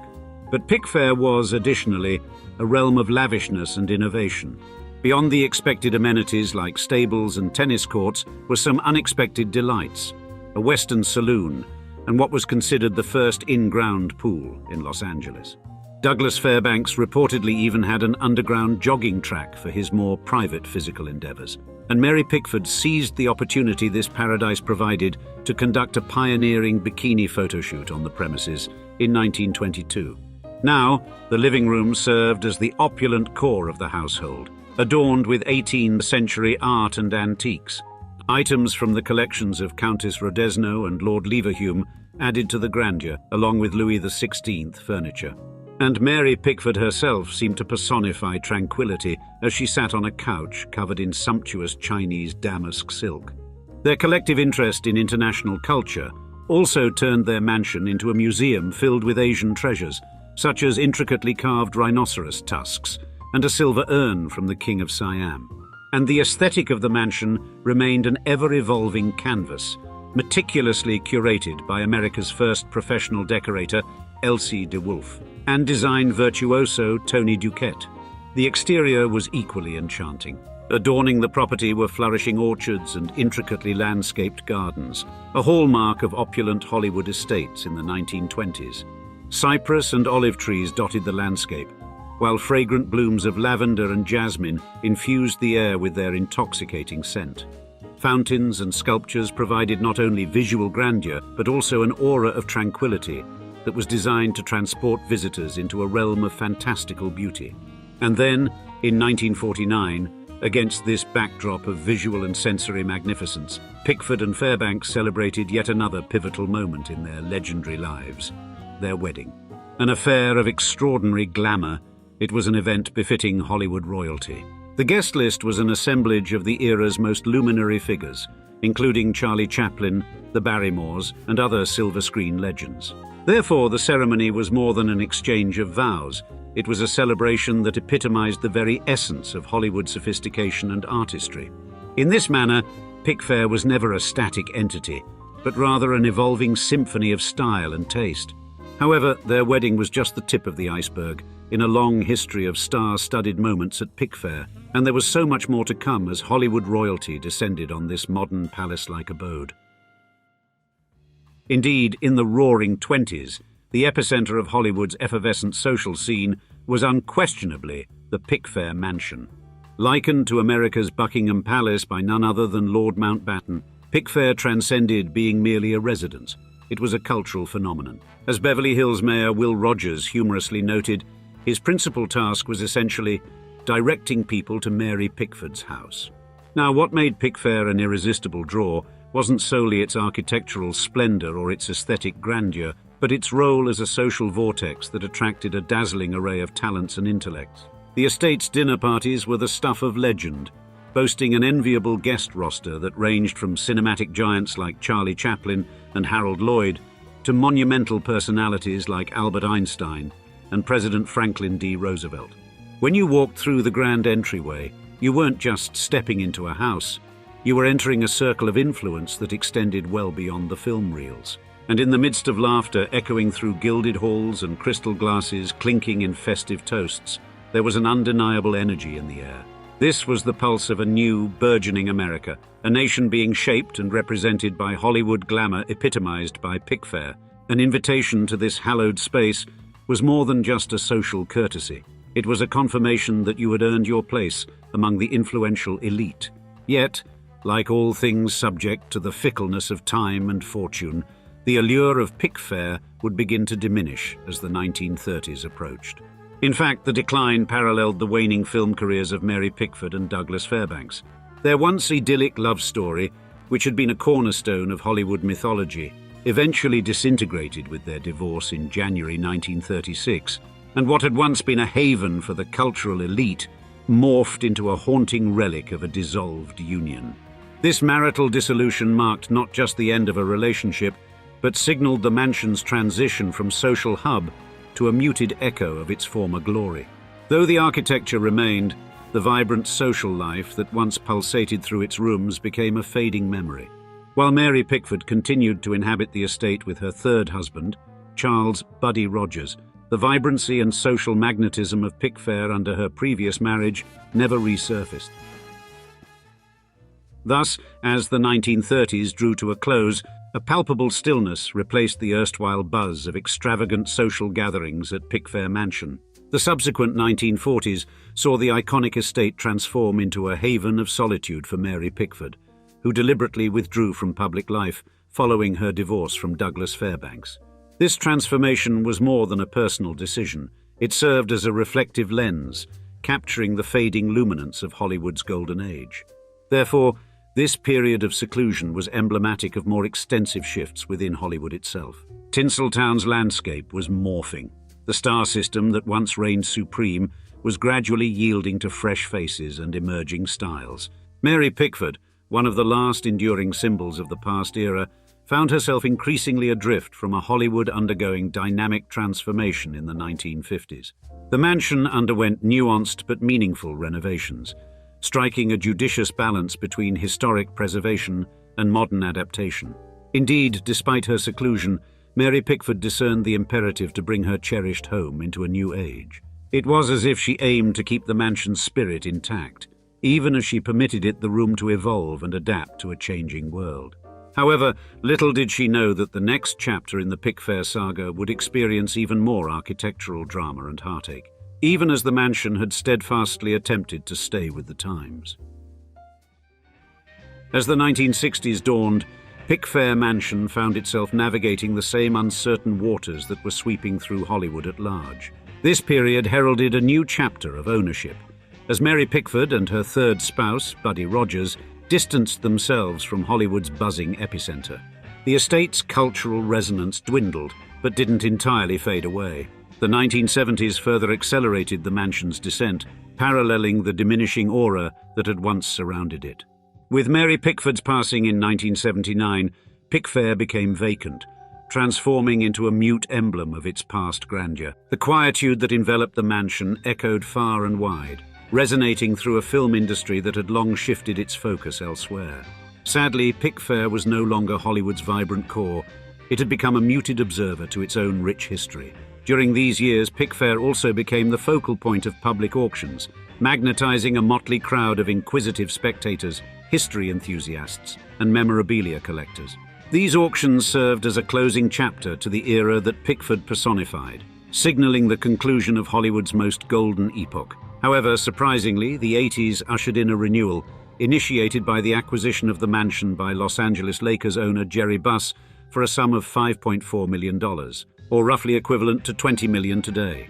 But Pickfair was, additionally, a realm of lavishness and innovation. Beyond the expected amenities like stables and tennis courts were some unexpected delights: a Western saloon and what was considered the first in-ground pool in Los Angeles. Douglas Fairbanks reportedly even had an underground jogging track for his more private physical endeavors. And Mary Pickford seized the opportunity this paradise provided to conduct a pioneering bikini photoshoot on the premises in 1922. Now, the living room served as the opulent core of the household, adorned with 18th century art and antiques. Items from the collections of Countess Rodesno and Lord Leverhulme added to the grandeur, along with Louis XVI furniture. And Mary Pickford herself seemed to personify tranquility as she sat on a couch covered in sumptuous Chinese damask silk. Their collective interest in international culture also turned their mansion into a museum filled with Asian treasures, such as intricately carved rhinoceros tusks and a silver urn from the King of Siam. And the aesthetic of the mansion remained an ever-evolving canvas, meticulously curated by America's first professional decorator, Elsie de Wolfe, and design virtuoso Tony Duquette. The exterior was equally enchanting. Adorning the property were flourishing orchards and intricately landscaped gardens, a hallmark of opulent Hollywood estates in the 1920s. Cypress and olive trees dotted the landscape, while fragrant blooms of lavender and jasmine infused the air with their intoxicating scent. Fountains and sculptures provided not only visual grandeur, but also an aura of tranquility that was designed to transport visitors into a realm of fantastical beauty. And then, in 1949, against this backdrop of visual and sensory magnificence, Pickford and Fairbanks celebrated yet another pivotal moment in their legendary lives: their wedding. An affair of extraordinary glamour, it was an event befitting Hollywood royalty. The guest list was an assemblage of the era's most luminary figures, including Charlie Chaplin, the Barrymores, and other silver screen legends. Therefore, the ceremony was more than an exchange of vows. It was a celebration that epitomized the very essence of Hollywood sophistication and artistry. In this manner, Pickfair was never a static entity, but rather an evolving symphony of style and taste. However, their wedding was just the tip of the iceberg in a long history of star-studded moments at Pickfair, and there was so much more to come as Hollywood royalty descended on this modern palace-like abode. Indeed, in the roaring 20s, the epicenter of Hollywood's effervescent social scene was unquestionably the Pickfair mansion. Likened to America's Buckingham Palace by none other than Lord Mountbatten, Pickfair transcended being merely a residence. It was a cultural phenomenon. As Beverly Hills Mayor Will Rogers humorously noted, his principal task was essentially directing people to Mary Pickford's house. Now, what made Pickfair an irresistible draw wasn't solely its architectural splendor or its aesthetic grandeur, but its role as a social vortex that attracted a dazzling array of talents and intellects. The estate's dinner parties were the stuff of legend, boasting an enviable guest roster that ranged from cinematic giants like Charlie Chaplin and Harold Lloyd to monumental personalities like Albert Einstein and President Franklin D. Roosevelt. When you walked through the grand entryway, you weren't just stepping into a house, you were entering a circle of influence that extended well beyond the film reels. And in the midst of laughter echoing through gilded halls and crystal glasses clinking in festive toasts, there was an undeniable energy in the air. This was the pulse of a new, burgeoning America, a nation being shaped and represented by Hollywood glamour epitomized by Pickfair. An invitation to this hallowed space was more than just a social courtesy. It was a confirmation that you had earned your place among the influential elite. Yet, like all things subject to the fickleness of time and fortune, the allure of Pickfair would begin to diminish as the 1930s approached. In fact, the decline paralleled the waning film careers of Mary Pickford and Douglas Fairbanks. Their once idyllic love story, which had been a cornerstone of Hollywood mythology, eventually disintegrated with their divorce in January 1936, and what had once been a haven for the cultural elite morphed into a haunting relic of a dissolved union. This marital dissolution marked not just the end of a relationship, but signaled the mansion's transition from social hub to a muted echo of its former glory. Though the architecture remained, the vibrant social life that once pulsated through its rooms became a fading memory. While Mary Pickford continued to inhabit the estate with her third husband, Charles "Buddy" Rogers, the vibrancy and social magnetism of Pickfair under her previous marriage never resurfaced. Thus, as the 1930s drew to a close, a palpable stillness replaced the erstwhile buzz of extravagant social gatherings at Pickfair Mansion. The subsequent 1940s saw the iconic estate transform into a haven of solitude for Mary Pickford, who deliberately withdrew from public life following her divorce from Douglas Fairbanks. This transformation was more than a personal decision. It served as a reflective lens, capturing the fading luminance of Hollywood's golden age. Therefore, this period of seclusion was emblematic of more extensive shifts within Hollywood itself. Tinseltown's landscape was morphing. The star system that once reigned supreme was gradually yielding to fresh faces and emerging styles. Mary Pickford, one of the last enduring symbols of the past era, found herself increasingly adrift from a Hollywood undergoing dynamic transformation in the 1950s. The mansion underwent nuanced but meaningful renovations, striking a judicious balance between historic preservation and modern adaptation. Indeed, despite her seclusion, Mary Pickford discerned the imperative to bring her cherished home into a new age. It was as if she aimed to keep the mansion's spirit intact, even as she permitted it the room to evolve and adapt to a changing world. However, little did she know that the next chapter in the Pickfair saga would experience even more architectural drama and heartache, even as the mansion had steadfastly attempted to stay with the times. As the 1960s dawned, Pickfair Mansion found itself navigating the same uncertain waters that were sweeping through Hollywood at large. This period heralded a new chapter of ownership, as Mary Pickford and her third spouse, Buddy Rogers, distanced themselves from Hollywood's buzzing epicenter. The estate's cultural resonance dwindled, but didn't entirely fade away. The 1970s further accelerated the mansion's descent, paralleling the diminishing aura that had once surrounded it. With Mary Pickford's passing in 1979, Pickfair became vacant, transforming into a mute emblem of its past grandeur. The quietude that enveloped the mansion echoed far and wide, resonating through a film industry that had long shifted its focus elsewhere. Sadly, Pickfair was no longer Hollywood's vibrant core. It had become a muted observer to its own rich history. During these years, Pickfair also became the focal point of public auctions, magnetizing a motley crowd of inquisitive spectators, history enthusiasts, and memorabilia collectors. These auctions served as a closing chapter to the era that Pickford personified, signaling the conclusion of Hollywood's most golden epoch, However, surprisingly, the 80s ushered in a renewal, initiated by the acquisition of the mansion by Los Angeles Lakers owner Jerry Buss for a sum of $5.4 million, or roughly equivalent to $20 million today.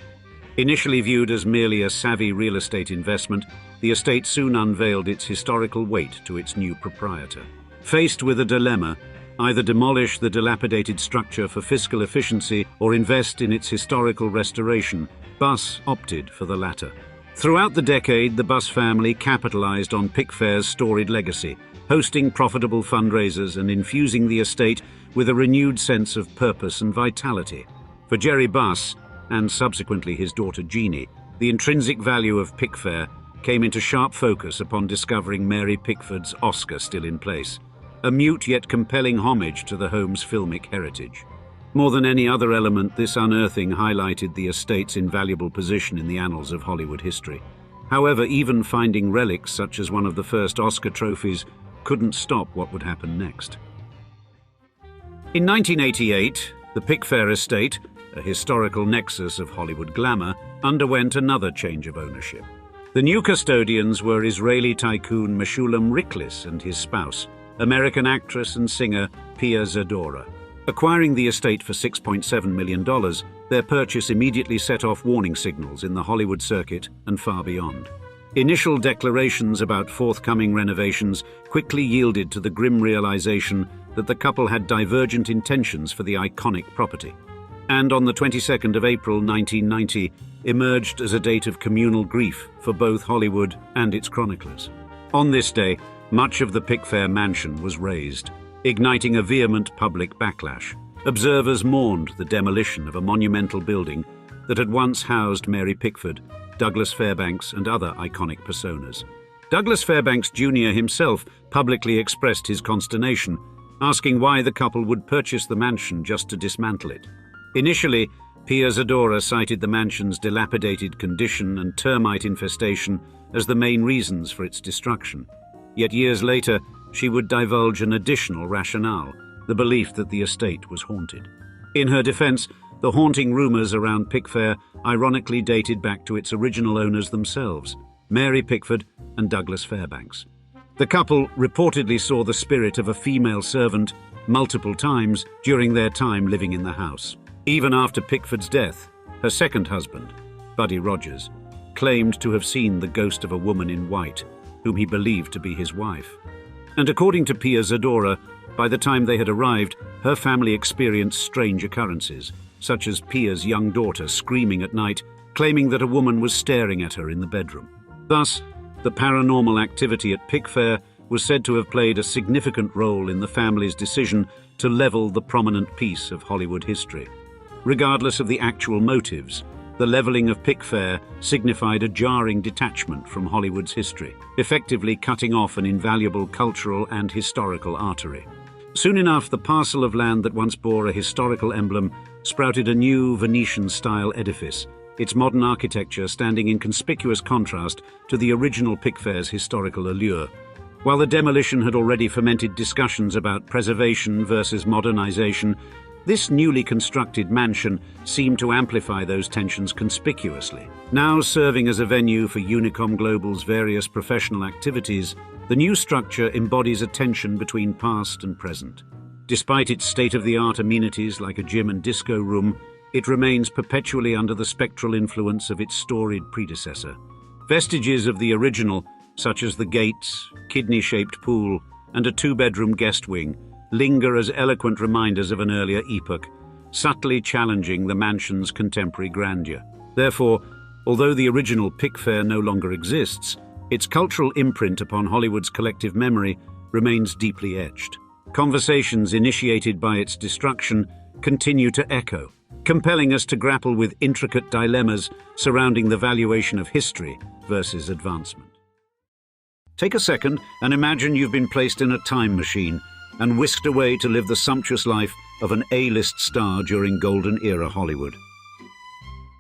Initially viewed as merely a savvy real estate investment, the estate soon unveiled its historical weight to its new proprietor. Faced with a dilemma, either demolish the dilapidated structure for fiscal efficiency or invest in its historical restoration, Buss opted for the latter. Throughout the decade, the Buss family capitalized on Pickfair's storied legacy, hosting profitable fundraisers and infusing the estate with a renewed sense of purpose and vitality. For Jerry Buss, and subsequently his daughter Jeannie, the intrinsic value of Pickfair came into sharp focus upon discovering Mary Pickford's Oscar still in place, a mute yet compelling homage to the home's filmic heritage. More than any other element, this unearthing highlighted the estate's invaluable position in the annals of Hollywood history. However, even finding relics such as one of the first Oscar trophies couldn't stop what would happen next. In 1988, the Pickfair estate, a historical nexus of Hollywood glamour, underwent another change of ownership. The new custodians were Israeli tycoon Meshulam Riklis and his spouse, American actress and singer Pia Zadora. Acquiring the estate for $6.7 million, their purchase immediately set off warning signals in the Hollywood circuit and far beyond. Initial declarations about forthcoming renovations quickly yielded to the grim realization that the couple had divergent intentions for the iconic property, and on the 22nd of April 1990 emerged as a date of communal grief for both Hollywood and its chroniclers. On this day, much of the Pickfair mansion was razed, igniting a vehement public backlash. Observers mourned the demolition of a monumental building that had once housed Mary Pickford, Douglas Fairbanks, and other iconic personas. Douglas Fairbanks Jr. himself publicly expressed his consternation, asking why the couple would purchase the mansion just to dismantle it. Initially, Pia Zadora cited the mansion's dilapidated condition and termite infestation as the main reasons for its destruction. Yet years later, she would divulge an additional rationale, the belief that the estate was haunted. In her defense, the haunting rumors around Pickfair ironically dated back to its original owners themselves, Mary Pickford and Douglas Fairbanks. The couple reportedly saw the spirit of a female servant multiple times during their time living in the house. Even after Pickford's death, her second husband, Buddy Rogers, claimed to have seen the ghost of a woman in white, whom he believed to be his wife. And according to Pia Zadora, by the time they had arrived, her family experienced strange occurrences, such as Pia's young daughter screaming at night, claiming that a woman was staring at her in the bedroom. Thus, the paranormal activity at Pickfair was said to have played a significant role in the family's decision to level the prominent piece of Hollywood history. Regardless of the actual motives, the leveling of Pickfair signified a jarring detachment from Hollywood's history, effectively cutting off an invaluable cultural and historical artery. Soon enough, the parcel of land that once bore a historical emblem sprouted a new Venetian-style edifice, its modern architecture standing in conspicuous contrast to the original Pickfair's historical allure. While the demolition had already fermented discussions about preservation versus modernization, this newly constructed mansion seemed to amplify those tensions conspicuously. Now serving as a venue for Unicom Global's various professional activities, the new structure embodies a tension between past and present. Despite its state-of-the-art amenities like a gym and disco room, it remains perpetually under the spectral influence of its storied predecessor. Vestiges of the original, such as the gates, kidney-shaped pool, and a two-bedroom guest wing, linger as eloquent reminders of an earlier epoch, subtly challenging the mansion's contemporary grandeur. Therefore, although the original Pickfair no longer exists, its cultural imprint upon Hollywood's collective memory remains deeply etched. Conversations initiated by its destruction continue to echo, compelling us to grapple with intricate dilemmas surrounding the valuation of history versus advancement. Take a second and imagine you've been placed in a time machine and whisked away to live the sumptuous life of an A-list star during Golden Era Hollywood.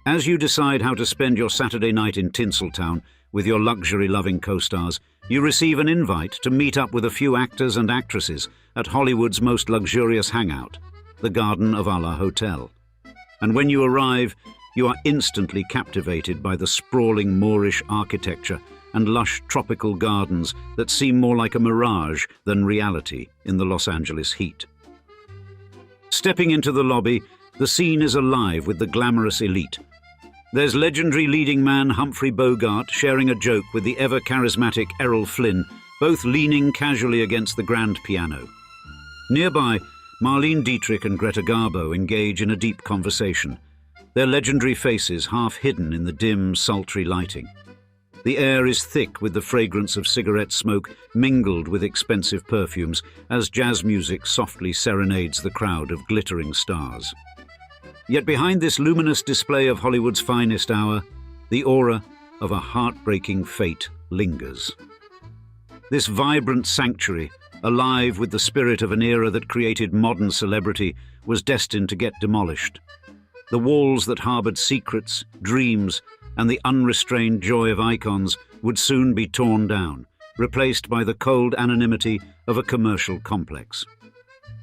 As you decide how to spend your Saturday night in Tinseltown with your luxury-loving co-stars, you receive an invite to meet up with a few actors and actresses at Hollywood's most luxurious hangout, the Garden of Allah Hotel. And when you arrive, you are instantly captivated by the sprawling Moorish architecture and lush tropical gardens that seem more like a mirage than reality in the Los Angeles heat. Stepping into the lobby, the scene is alive with the glamorous elite. There's legendary leading man Humphrey Bogart sharing a joke with the ever-charismatic Errol Flynn, both leaning casually against the grand piano. Nearby, Marlene Dietrich and Greta Garbo engage in a deep conversation, their legendary faces half hidden in the dim, sultry lighting. The air is thick with the fragrance of cigarette smoke mingled with expensive perfumes as jazz music softly serenades the crowd of glittering stars. Yet behind this luminous display of Hollywood's finest hour, the aura of a heartbreaking fate lingers. This vibrant sanctuary, alive with the spirit of an era that created modern celebrity, was destined to get demolished. The walls that harbored secrets, dreams, and the unrestrained joy of icons would soon be torn down, replaced by the cold anonymity of a commercial complex.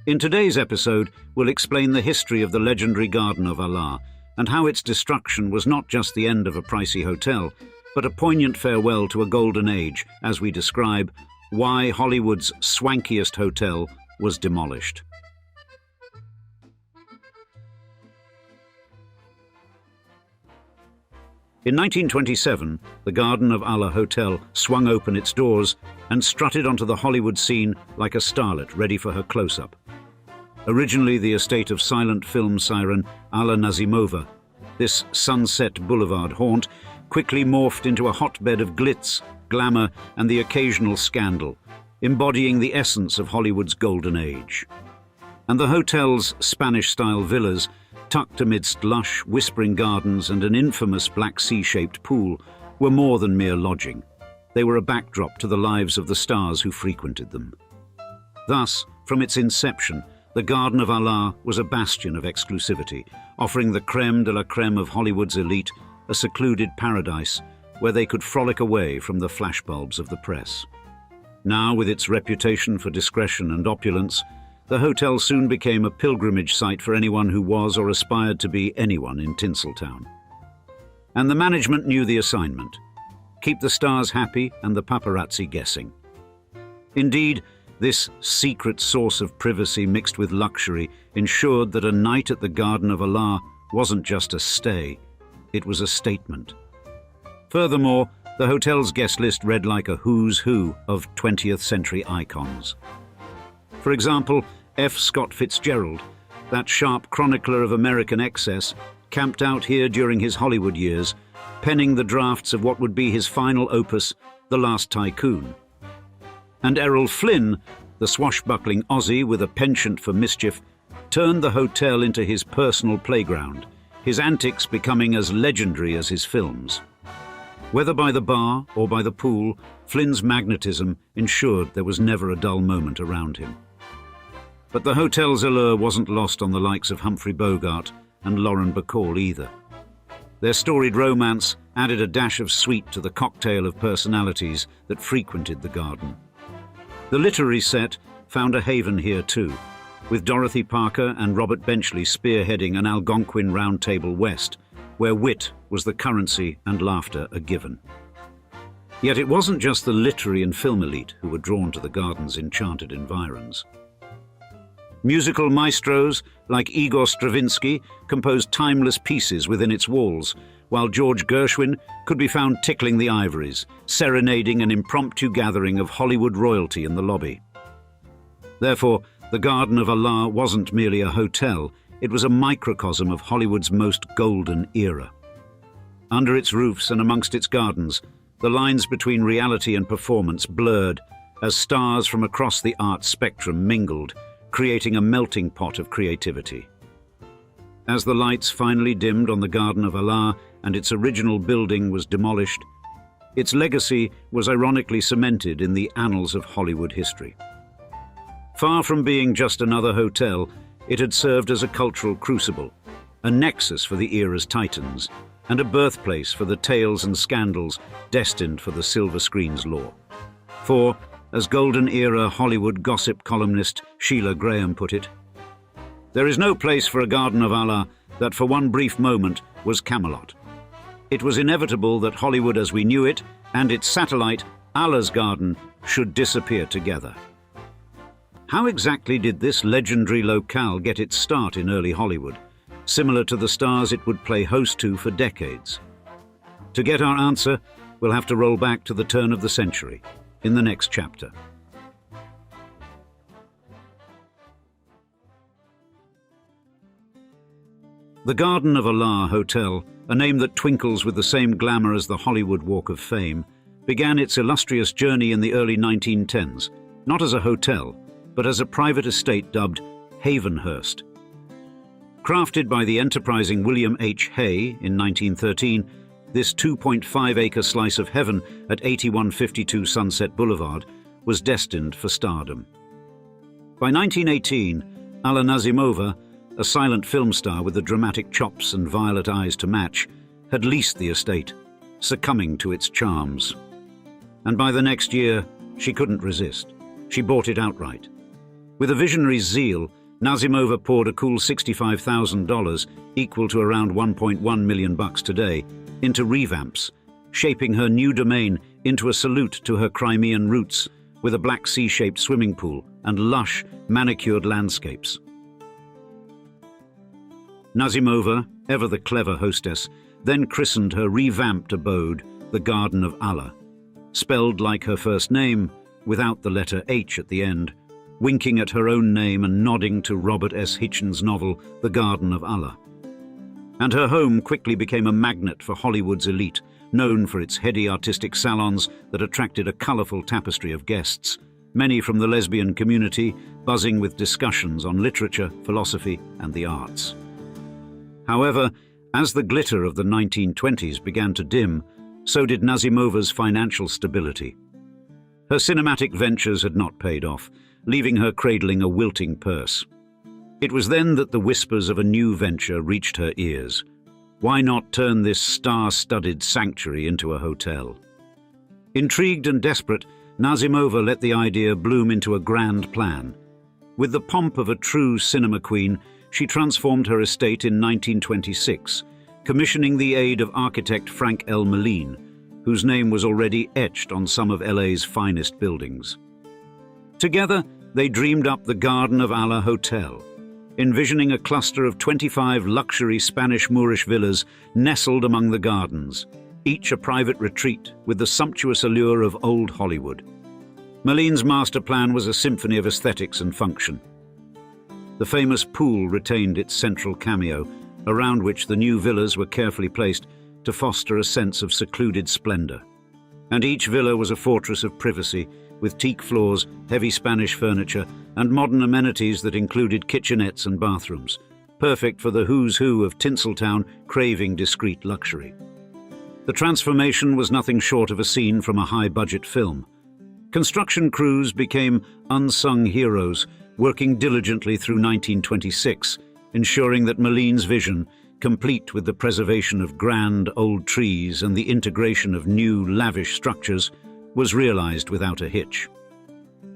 In today's episode, we'll explain the history of the legendary Garden of Allah and how its destruction was not just the end of a pricey hotel, but a poignant farewell to a golden age as we describe why Hollywood's swankiest hotel was demolished. In 1927, the Garden of Allah Hotel swung open its doors and strutted onto the Hollywood scene like a starlet ready for her close-up. Originally the estate of silent film siren Alla Nazimova, this Sunset Boulevard haunt quickly morphed into a hotbed of glitz, glamour, and the occasional scandal, embodying the essence of Hollywood's golden age. And the hotel's Spanish-style villas, tucked amidst lush, whispering gardens and an infamous black C-shaped pool, were more than mere lodging. They were a backdrop to the lives of the stars who frequented them. Thus, from its inception, the Garden of Allah was a bastion of exclusivity, offering the crème de la crème of Hollywood's elite a secluded paradise where they could frolic away from the flashbulbs of the press. Now, with its reputation for discretion and opulence, the hotel soon became a pilgrimage site for anyone who was or aspired to be anyone in Tinseltown. And the management knew the assignment: keep the stars happy and the paparazzi guessing. Indeed, this secret source of privacy mixed with luxury ensured that a night at the Garden of Allah wasn't just a stay, it was a statement. Furthermore, the hotel's guest list read like a who's who of 20th century icons. For example, F. Scott Fitzgerald, that sharp chronicler of American excess, camped out here during his Hollywood years, penning the drafts of what would be his final opus, The Last Tycoon. And Errol Flynn, the swashbuckling Aussie with a penchant for mischief, turned the hotel into his personal playground, his antics becoming as legendary as his films. Whether by the bar or by the pool, Flynn's magnetism ensured there was never a dull moment around him. But the hotel's allure wasn't lost on the likes of Humphrey Bogart and Lauren Bacall either. Their storied romance added a dash of sweet to the cocktail of personalities that frequented the garden. The literary set found a haven here too, with Dorothy Parker and Robert Benchley spearheading an Algonquin Round Table West, where wit was the currency and laughter a given. Yet it wasn't just the literary and film elite who were drawn to the garden's enchanted environs. Musical maestros like Igor Stravinsky composed timeless pieces within its walls, while George Gershwin could be found tickling the ivories, serenading an impromptu gathering of Hollywood royalty in the lobby. Therefore, the Garden of Allah wasn't merely a hotel, it was a microcosm of Hollywood's most golden era. Under its roofs and amongst its gardens, the lines between reality and performance blurred as stars from across the art spectrum mingled, creating a melting pot of creativity. As the lights finally dimmed on the Garden of Allah and its original building was demolished, its legacy was ironically cemented in the annals of Hollywood history. Far from being just another hotel, it had served as a cultural crucible, a nexus for the era's titans, and a birthplace for the tales and scandals destined for the silver screen's lore. For, as Golden Era Hollywood gossip columnist Sheila Graham put it, "There is no place for a Garden of Allah that for one brief moment was Camelot. It was inevitable that Hollywood as we knew it and its satellite, Allah's Garden, should disappear together. How exactly did this legendary locale get its start in early Hollywood, similar to the stars it would play host to for decades? To get our answer, we'll have to roll back to the turn of the century, in the next chapter. The Garden of Allah Hotel, a name that twinkles with the same glamour as the Hollywood Walk of Fame, began its illustrious journey in the early 1910s, not as a hotel, but as a private estate dubbed Havenhurst. Crafted by the enterprising William H. Hay in 1913, this 2.5-acre slice of heaven at 8152 Sunset Boulevard was destined for stardom. By 1918, Alla Nazimova, a silent film star with the dramatic chops and violet eyes to match, had leased the estate, succumbing to its charms. And by the next year, she couldn't resist. She bought it outright. With a visionary's zeal, Nazimova poured a cool $65,000, equal to around $1.1 million today, into revamps, shaping her new domain into a salute to her Crimean roots, with a Black Sea-shaped swimming pool and lush, manicured landscapes. Nazimova, ever the clever hostess, then christened her revamped abode the Garden of Allah, spelled like her first name, without the letter H at the end, winking at her own name and nodding to Robert S. Hitchens' novel The Garden of Allah. And her home quickly became a magnet for Hollywood's elite, known for its heady artistic salons that attracted a colourful tapestry of guests, many from the lesbian community, buzzing with discussions on literature, philosophy, and the arts. However, as the glitter of the 1920s began to dim, so did Nazimova's financial stability. Her cinematic ventures had not paid off, leaving her cradling a wilting purse. It was then that the whispers of a new venture reached her ears. Why not turn this star-studded sanctuary into a hotel? Intrigued and desperate, Nazimova let the idea bloom into a grand plan. With the pomp of a true cinema queen, she transformed her estate in 1926, commissioning the aid of architect Frank L. Moline, whose name was already etched on some of LA's finest buildings. Together, they dreamed up the Garden of Allah Hotel, envisioning a cluster of 25 luxury Spanish Moorish villas nestled among the gardens, each a private retreat with the sumptuous allure of old Hollywood. Moline's master plan was a symphony of aesthetics and function. The famous pool retained its central cameo, around which the new villas were carefully placed to foster a sense of secluded splendor. And each villa was a fortress of privacy, with teak floors, heavy Spanish furniture, and modern amenities that included kitchenettes and bathrooms, perfect for the who's who of Tinseltown craving discreet luxury. The transformation was nothing short of a scene from a high-budget film. Construction crews became unsung heroes, working diligently through 1926, ensuring that Moline's vision, complete with the preservation of grand old trees and the integration of new lavish structures, was realized without a hitch.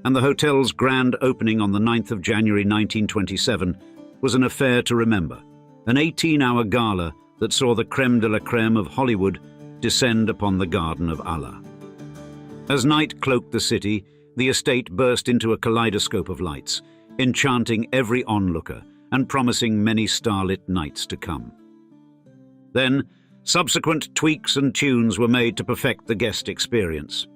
And the hotel's grand opening on the 9th of January 1927 was an affair to remember, an 18-hour gala that saw the crème de la crème of Hollywood descend upon the Garden of Allah. As night cloaked the city, the estate burst into a kaleidoscope of lights, enchanting every onlooker and promising many starlit nights to come. Then, subsequent tweaks and tunes were made to perfect the guest experience.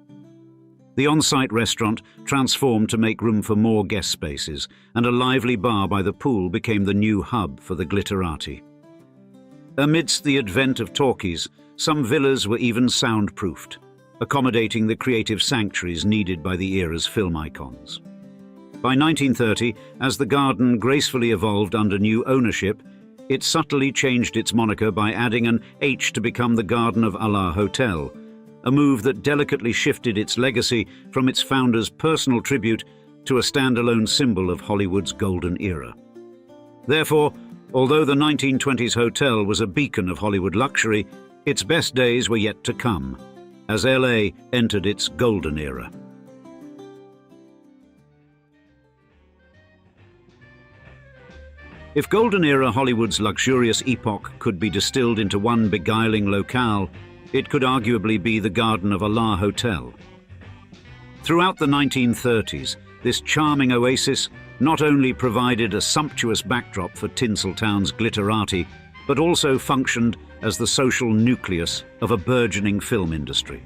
The on-site restaurant transformed to make room for more guest spaces, and a lively bar by the pool became the new hub for the glitterati. Amidst the advent of talkies, some villas were even soundproofed, accommodating the creative sanctuaries needed by the era's film icons. By 1930, as the garden gracefully evolved under new ownership, it subtly changed its moniker by adding an H to become the Garden of Allah Hotel, a move that delicately shifted its legacy from its founder's personal tribute to a standalone symbol of Hollywood's golden era. Therefore, although the 1920s hotel was a beacon of Hollywood luxury, its best days were yet to come, as LA entered its golden era. If Golden Era Hollywood's luxurious epoch could be distilled into one beguiling locale, it could arguably be the Garden of Allah Hotel. Throughout the 1930s, this charming oasis not only provided a sumptuous backdrop for Tinseltown's glitterati, but also functioned as the social nucleus of a burgeoning film industry.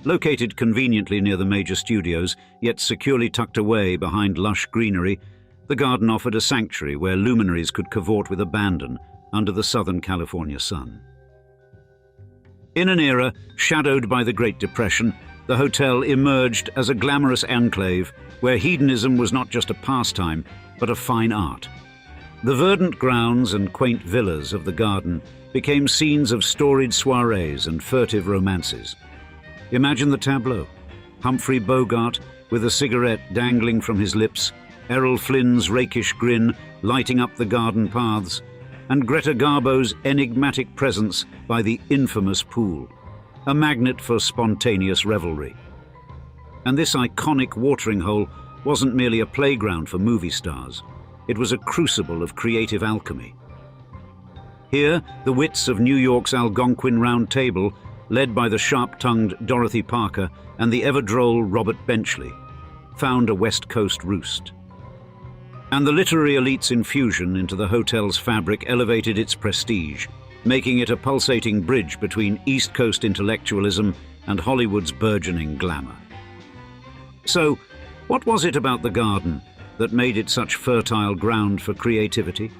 Located conveniently near the major studios, yet securely tucked away behind lush greenery, the garden offered a sanctuary where luminaries could cavort with abandon under the Southern California sun. In an era shadowed by the Great Depression, the hotel emerged as a glamorous enclave where hedonism was not just a pastime, but a fine art. The verdant grounds and quaint villas of the garden became scenes of storied soirees and furtive romances. Imagine the tableau: Humphrey Bogart with a cigarette dangling from his lips, Errol Flynn's rakish grin lighting up the garden paths, and Greta Garbo's enigmatic presence by the infamous pool, a magnet for spontaneous revelry. And this iconic watering hole wasn't merely a playground for movie stars. It was a crucible of creative alchemy. Here, the wits of New York's Algonquin Round Table, led by the sharp-tongued Dorothy Parker and the ever-droll Robert Benchley, found a West Coast roost. And the literary elite's infusion into the hotel's fabric elevated its prestige, making it a pulsating bridge between East Coast intellectualism and Hollywood's burgeoning glamour. So, what was it about the garden that made it such fertile ground for creativity?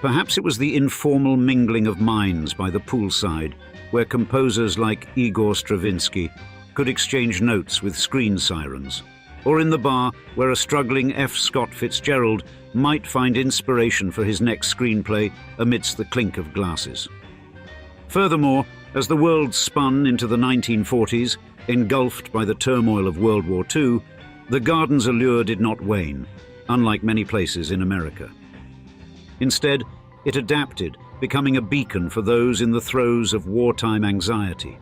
Perhaps it was the informal mingling of minds by the poolside, where composers like Igor Stravinsky could exchange notes with screen sirens, or in the bar where a struggling F. Scott Fitzgerald might find inspiration for his next screenplay amidst the clink of glasses. Furthermore, as the world spun into the 1940s, engulfed by the turmoil of World War II, the garden's allure did not wane, unlike many places in America. Instead, it adapted, becoming a beacon for those in the throes of wartime anxiety.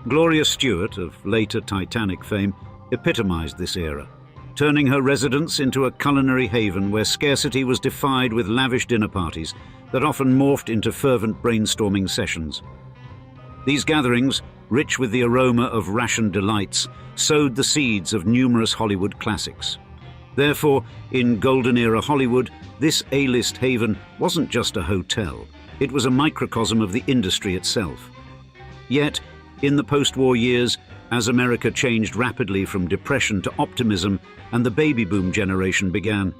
Gloria Stewart, of later Titanic fame, epitomized this era, turning her residence into a culinary haven where scarcity was defied with lavish dinner parties that often morphed into fervent brainstorming sessions. These gatherings, rich with the aroma of rationed delights, sowed the seeds of numerous Hollywood classics. Therefore, in Golden Era Hollywood, this A-list haven wasn't just a hotel, it was a microcosm of the industry itself. Yet, in the post-war years, as America changed rapidly from depression to optimism and the baby boom generation began,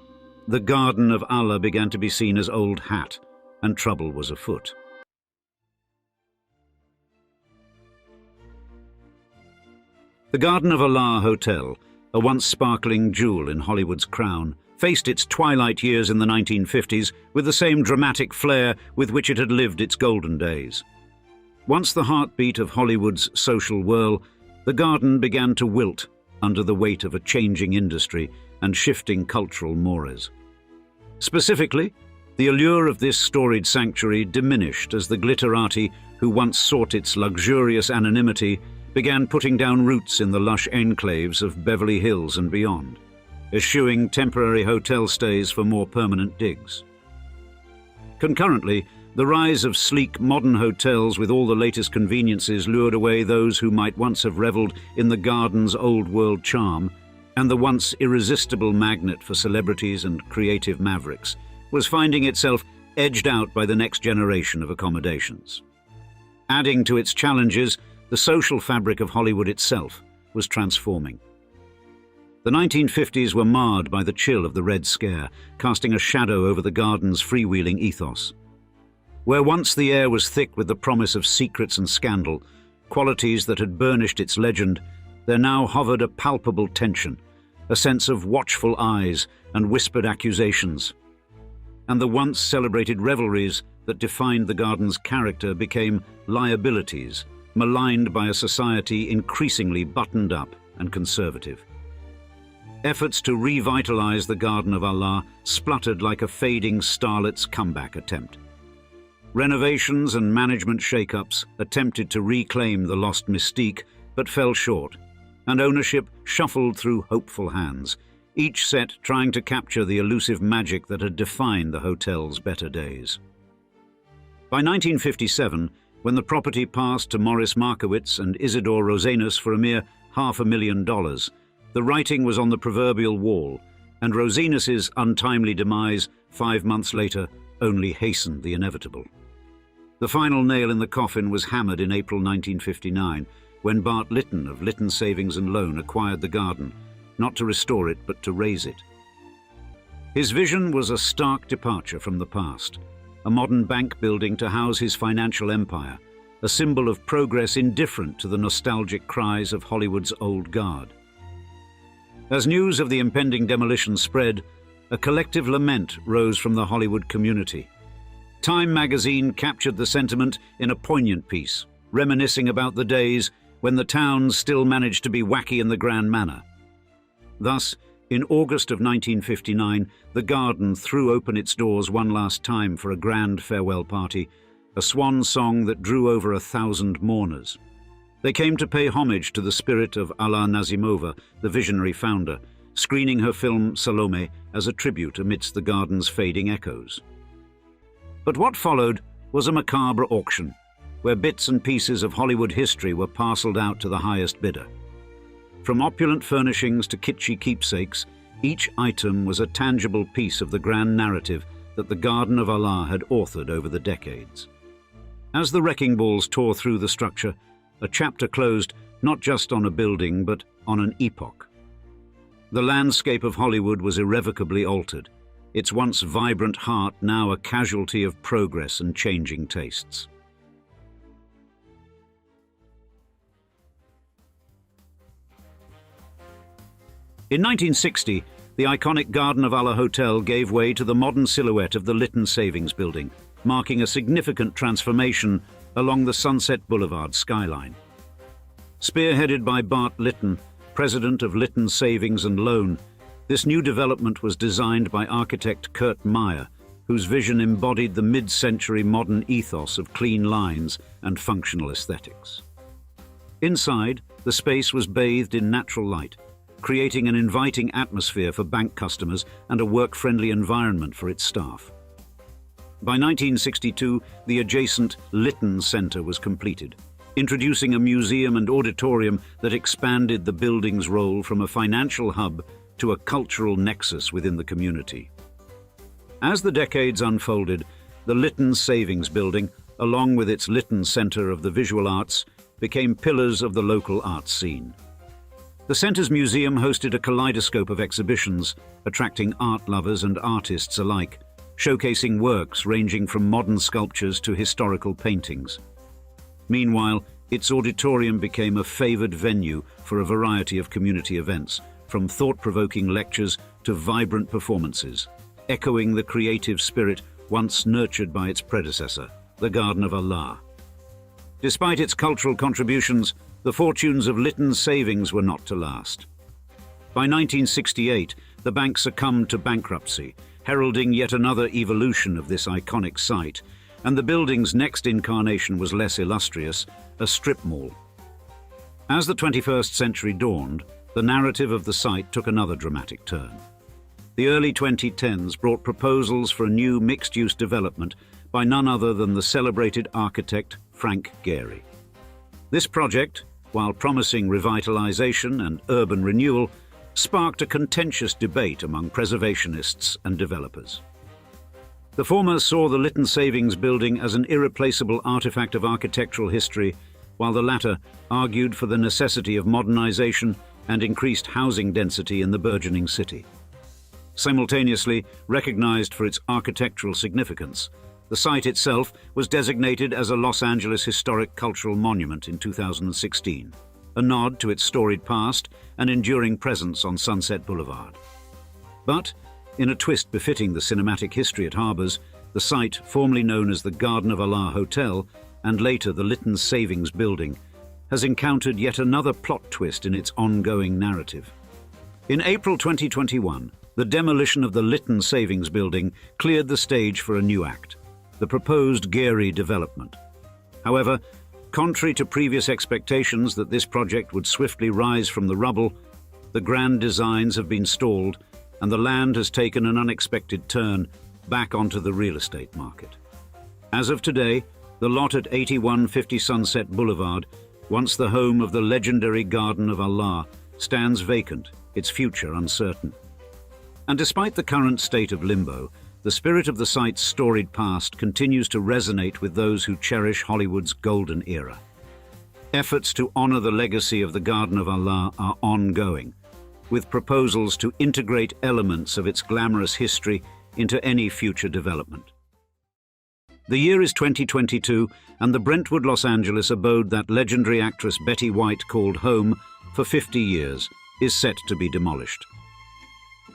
the Garden of Allah began to be seen as old hat, and trouble was afoot. The Garden of Allah Hotel, a once sparkling jewel in Hollywood's crown, faced its twilight years in the 1950s with the same dramatic flair with which it had lived its golden days. Once the heartbeat of Hollywood's social whirl, the garden began to wilt under the weight of a changing industry and shifting cultural mores. Specifically, the allure of this storied sanctuary diminished as the glitterati who once sought its luxurious anonymity began putting down roots in the lush enclaves of Beverly Hills and beyond, eschewing temporary hotel stays for more permanent digs. Concurrently, the rise of sleek modern hotels with all the latest conveniences lured away those who might once have reveled in the garden's old-world charm, and the once irresistible magnet for celebrities and creative mavericks was finding itself edged out by the next generation of accommodations. Adding to its challenges, the social fabric of Hollywood itself was transforming. The 1950s were marred by the chill of the Red Scare, casting a shadow over the garden's freewheeling ethos. Where once the air was thick with the promise of secrets and scandal, qualities that had burnished its legend, there now hovered a palpable tension, a sense of watchful eyes and whispered accusations. And the once celebrated revelries that defined the garden's character became liabilities, maligned by a society increasingly buttoned up and conservative. Efforts to revitalize the Garden of Allah spluttered like a fading starlet's comeback attempt. Renovations and management shake-ups attempted to reclaim the lost mystique, but fell short, and ownership shuffled through hopeful hands, each set trying to capture the elusive magic that had defined the hotel's better days. By 1957, when the property passed to Morris Markowitz and Isidore Rosanus for a mere $500,000, the writing was on the proverbial wall, and Rosanus's untimely demise 5 months later only hastened the inevitable. The final nail in the coffin was hammered in April 1959, when Bart Lytton of Lytton Savings and Loan acquired the garden, not to restore it but to raise it. His vision was a stark departure from the past, a modern bank building to house his financial empire, a symbol of progress indifferent to the nostalgic cries of Hollywood's old guard. As news of the impending demolition spread, a collective lament rose from the Hollywood community. Time magazine captured the sentiment in a poignant piece, reminiscing about the days when the town still managed to be wacky in the grand manner. Thus, in August of 1959, the garden threw open its doors one last time for a grand farewell party, a swan song that drew over 1,000 mourners. They came to pay homage to the spirit of Alla Nazimova, the visionary founder, screening her film Salome as a tribute amidst the garden's fading echoes. But what followed was a macabre auction, where bits and pieces of Hollywood history were parceled out to the highest bidder. From opulent furnishings to kitschy keepsakes, each item was a tangible piece of the grand narrative that the Garden of Allah had authored over the decades. As the wrecking balls tore through the structure, a chapter closed not just on a building but on an epoch. The landscape of Hollywood was irrevocably altered, its once vibrant heart now a casualty of progress and changing tastes. In 1960, the iconic Garden of Allah Hotel gave way to the modern silhouette of the Lytton Savings Building, marking a significant transformation along the Sunset Boulevard skyline. Spearheaded by Bart Lytton, president of Lytton Savings and Loan, this new development was designed by architect Kurt Meyer, whose vision embodied the mid-century modern ethos of clean lines and functional aesthetics. Inside, the space was bathed in natural light, creating an inviting atmosphere for bank customers and a work-friendly environment for its staff. By 1962, the adjacent Lytton Center was completed, introducing a museum and auditorium that expanded the building's role from a financial hub to a cultural nexus within the community. As the decades unfolded, the Lytton Savings Building, along with its Lytton Center of the Visual Arts, became pillars of the local arts scene. The center's museum hosted a kaleidoscope of exhibitions, attracting art lovers and artists alike, showcasing works ranging from modern sculptures to historical paintings. Meanwhile, its auditorium became a favored venue for a variety of community events, from thought-provoking lectures to vibrant performances, echoing the creative spirit once nurtured by its predecessor, the Garden of Allah. Despite its cultural contributions, the fortunes of Lytton Savings were not to last. By 1968, the bank succumbed to bankruptcy, heralding yet another evolution of this iconic site, and the building's next incarnation was less illustrious, a strip mall. As the 21st century dawned, the narrative of the site took another dramatic turn. The early 2010s brought proposals for a new mixed-use development by none other than the celebrated architect Frank Gehry. This project, while promising revitalization and urban renewal, sparked a contentious debate among preservationists and developers. The former saw the Lytton Savings Building as an irreplaceable artifact of architectural history, while the latter argued for the necessity of modernization and increased housing density in the burgeoning city. Simultaneously, recognized for its architectural significance, the site itself was designated as a Los Angeles Historic Cultural Monument in 2016, a nod to its storied past and enduring presence on Sunset Boulevard. But, in a twist befitting the cinematic history it harbors, the site, formerly known as the Garden of Allah Hotel and later the Lytton Savings Building, has encountered yet another plot twist in its ongoing narrative. In April 2021, the demolition of the Lytton Savings Building cleared the stage for a new act, the proposed Gehry development. However, contrary to previous expectations that this project would swiftly rise from the rubble, the grand designs have been stalled and the land has taken an unexpected turn back onto the real estate market. As of today, the lot at 8150 Sunset Boulevard, once the home of the legendary Garden of Allah, stands vacant, its future uncertain. And despite the current state of limbo, the spirit of the site's storied past continues to resonate with those who cherish Hollywood's golden era. Efforts to honor the legacy of the Garden of Allah are ongoing, with proposals to integrate elements of its glamorous history into any future development. The year is 2022, and the Brentwood, Los Angeles abode that legendary actress Betty White called home for 50 years is set to be demolished.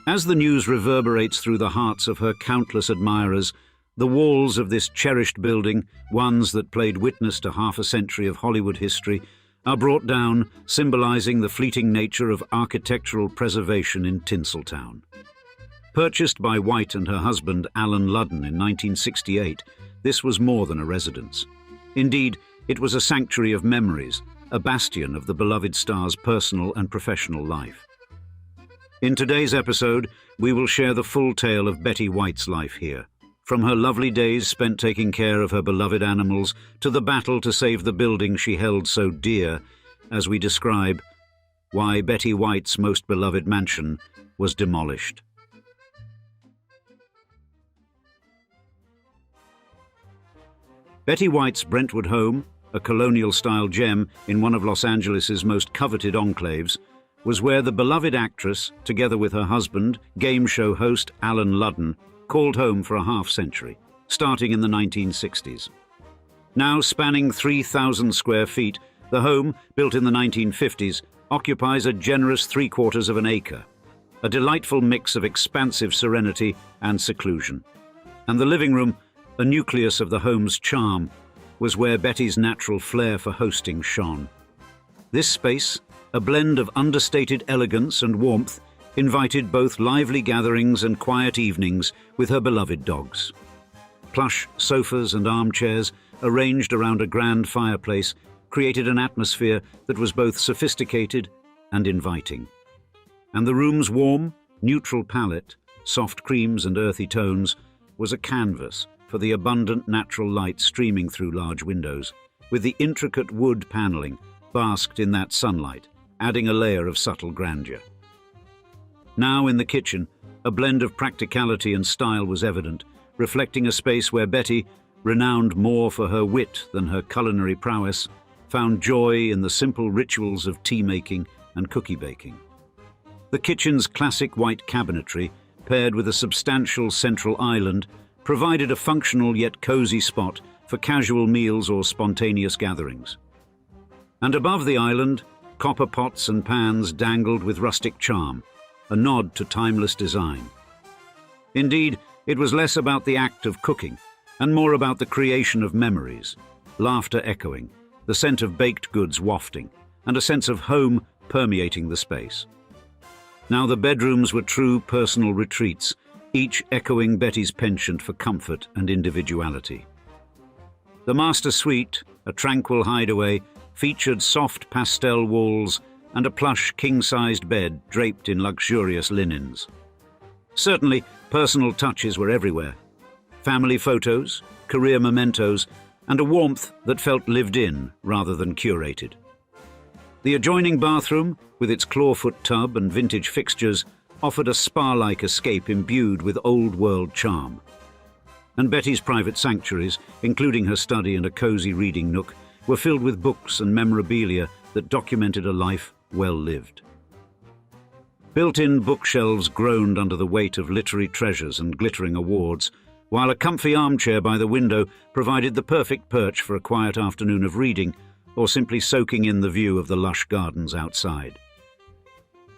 As the news reverberates through the hearts of her countless admirers, the walls of this cherished building, ones that played witness to half a century of Hollywood history, are brought down, symbolizing the fleeting nature of architectural preservation in Tinseltown. Purchased by White and her husband Alan Ludden in 1968, this was more than a residence. Indeed, it was a sanctuary of memories, a bastion of the beloved star's personal and professional life. In today's episode, we will share the full tale of Betty White's life here, from her lovely days spent taking care of her beloved animals to the battle to save the building she held so dear, as we describe why Betty White's most beloved mansion was demolished. Betty White's Brentwood home, a colonial-style gem in one of Los Angeles's most coveted enclaves, was where the beloved actress, together with her husband, game show host Alan Ludden, called home for a half-century, starting in the 1960s. Now spanning 3,000 square feet, the home, built in the 1950s, occupies a generous 3/4 of an acre, a delightful mix of expansive serenity and seclusion. And the living room, a nucleus of the home's charm, was where Betty's natural flair for hosting shone. This space, a blend of understated elegance and warmth, invited both lively gatherings and quiet evenings with her beloved dogs. Plush sofas and armchairs, arranged around a grand fireplace, created an atmosphere that was both sophisticated and inviting. And the room's warm, neutral palette, soft creams and earthy tones, was a canvas for the abundant natural light streaming through large windows, with the intricate wood paneling basked in that sunlight, adding a layer of subtle grandeur. Now in the kitchen, a blend of practicality and style was evident, reflecting a space where Betty, renowned more for her wit than her culinary prowess, found joy in the simple rituals of tea-making and cookie-baking. The kitchen's classic white cabinetry, paired with a substantial central island, provided a functional yet cozy spot for casual meals or spontaneous gatherings. And above the island, copper pots and pans dangled with rustic charm, a nod to timeless design. Indeed, it was less about the act of cooking and more about the creation of memories, laughter echoing, the scent of baked goods wafting, and a sense of home permeating the space. Now the bedrooms were true personal retreats, each echoing Betty's penchant for comfort and individuality. The master suite, a tranquil hideaway, featured soft pastel walls and a plush king-sized bed draped in luxurious linens. Certainly, personal touches were everywhere. Family photos, career mementos, and a warmth that felt lived in rather than curated. The adjoining bathroom, with its clawfoot tub and vintage fixtures, offered a spa-like escape imbued with old-world charm. And Betty's private sanctuaries, including her study and a cozy reading nook, were filled with books and memorabilia that documented a life well lived. Built-in bookshelves groaned under the weight of literary treasures and glittering awards, while a comfy armchair by the window provided the perfect perch for a quiet afternoon of reading or simply soaking in the view of the lush gardens outside.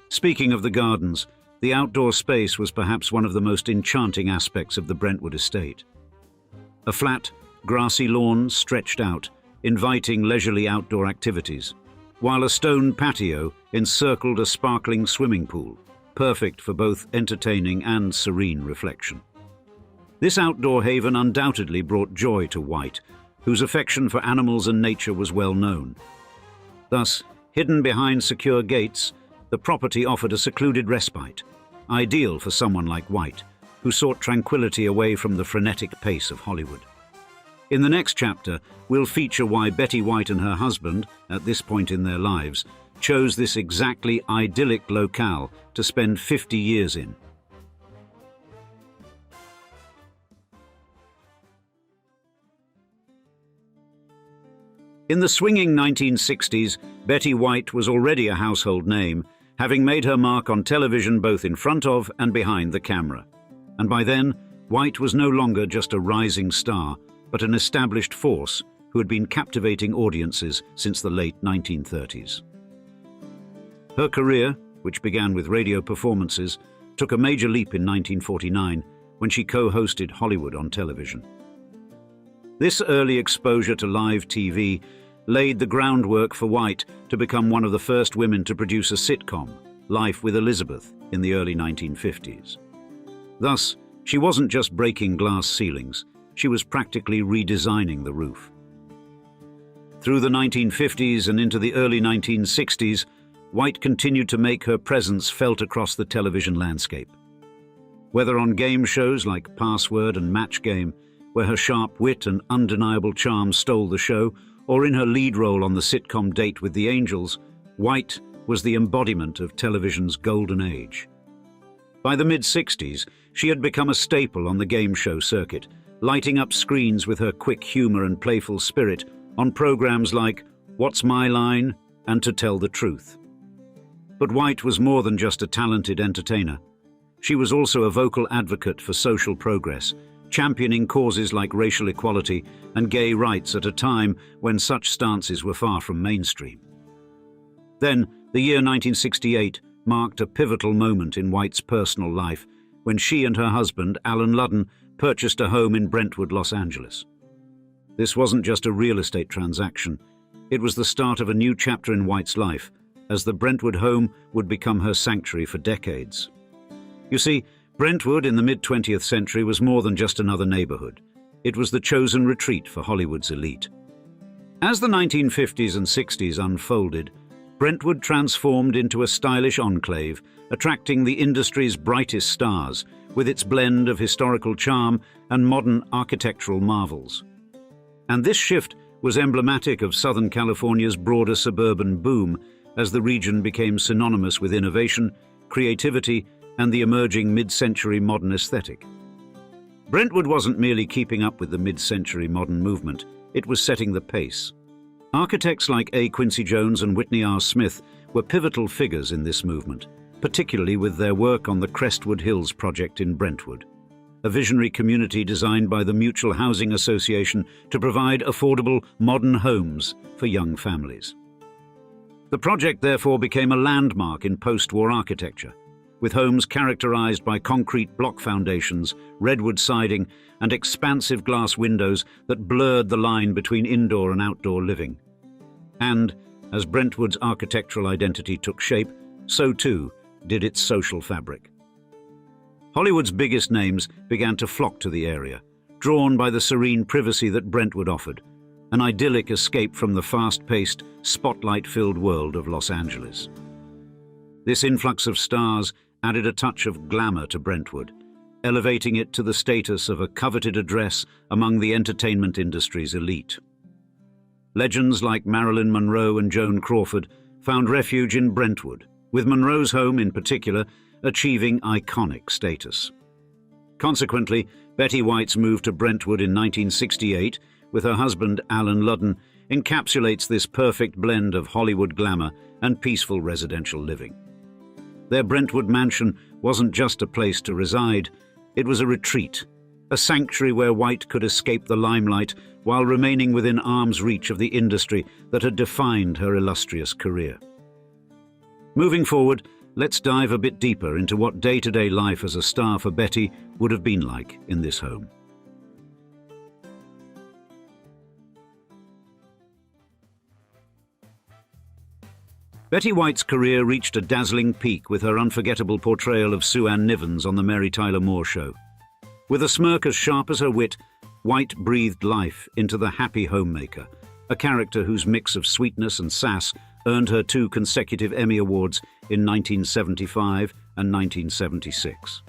Speaking of the gardens, the outdoor space was perhaps one of the most enchanting aspects of the Brentwood estate. A flat, grassy lawn stretched out, inviting leisurely outdoor activities, while a stone patio encircled a sparkling swimming pool, perfect for both entertaining and serene reflection. This outdoor haven undoubtedly brought joy to White, whose affection for animals and nature was well known. Thus, hidden behind secure gates, the property offered a secluded respite, ideal for someone like White, who sought tranquility away from the frenetic pace of Hollywood. In the next chapter, we'll feature why Betty White and her husband, at this point in their lives, chose this exactly idyllic locale to spend 50 years in. In the swinging 1960s, Betty White was already a household name, having made her mark on television both in front of and behind the camera. And by then, White was no longer just a rising star, but an established force who had been captivating audiences since the late 1930s. Her career, which began with radio performances, took a major leap in 1949 when she co-hosted Hollywood on television. This early exposure to live TV laid the groundwork for White to become one of the first women to produce a sitcom, Life with Elizabeth, in the early 1950s. Thus, she wasn't just breaking glass ceilings, she was practically redesigning the roof. Through the 1950s and into the early 1960s, White continued to make her presence felt across the television landscape. Whether on game shows like Password and Match Game, where her sharp wit and undeniable charm stole the show, or in her lead role on the sitcom Date with the Angels, White was the embodiment of television's golden age. By the mid-60s, she had become a staple on the game show circuit, lighting up screens with her quick humor and playful spirit on programs like What's My Line and To Tell the Truth. But White was more than just a talented entertainer. She was also a vocal advocate for social progress, championing causes like racial equality and gay rights at a time when such stances were far from mainstream. Then, the year 1968 marked a pivotal moment in White's personal life when she and her husband, Alan Ludden, purchased a home in Brentwood, Los Angeles. This wasn't just a real estate transaction. It was the start of a new chapter in White's life, as the Brentwood home would become her sanctuary for decades. You see, Brentwood in the mid-20th century was more than just another neighborhood. It was the chosen retreat for Hollywood's elite. As the 1950s and 60s unfolded, Brentwood transformed into a stylish enclave, attracting the industry's brightest stars with its blend of historical charm and modern architectural marvels. And this shift was emblematic of Southern California's broader suburban boom as the region became synonymous with innovation, creativity, and the emerging mid-century modern aesthetic. Brentwood wasn't merely keeping up with the mid-century modern movement, it was setting the pace. Architects like A. Quincy Jones and Whitney R. Smith were pivotal figures in this movement, particularly with their work on the Crestwood Hills project in Brentwood, a visionary community designed by the Mutual Housing Association to provide affordable, modern homes for young families. The project therefore became a landmark in post-war architecture, with homes characterized by concrete block foundations, redwood siding, and expansive glass windows that blurred the line between indoor and outdoor living. And, as Brentwood's architectural identity took shape, so too did its social fabric. Hollywood's biggest names began to flock to the area, drawn by the serene privacy that Brentwood offered, an idyllic escape from the fast-paced, spotlight-filled world of Los Angeles. This influx of stars added a touch of glamour to Brentwood, elevating it to the status of a coveted address among the entertainment industry's elite. Legends like Marilyn Monroe and Joan Crawford found refuge in Brentwood, with Monroe's home in particular achieving iconic status. Consequently, Betty White's move to Brentwood in 1968 with her husband Alan Ludden encapsulates this perfect blend of Hollywood glamour and peaceful residential living. Their Brentwood mansion wasn't just a place to reside, it was a retreat, a sanctuary where White could escape the limelight while remaining within arm's reach of the industry that had defined her illustrious career. Moving forward, let's dive a bit deeper into what day-to-day life as a star for Betty would have been like in this home. Betty White's career reached a dazzling peak with her unforgettable portrayal of Sue Ann Nivens on The Mary Tyler Moore Show. With a smirk as sharp as her wit, White breathed life into the happy homemaker, a character whose mix of sweetness and sass earned her 2 consecutive Emmy Awards in 1975 and 1976.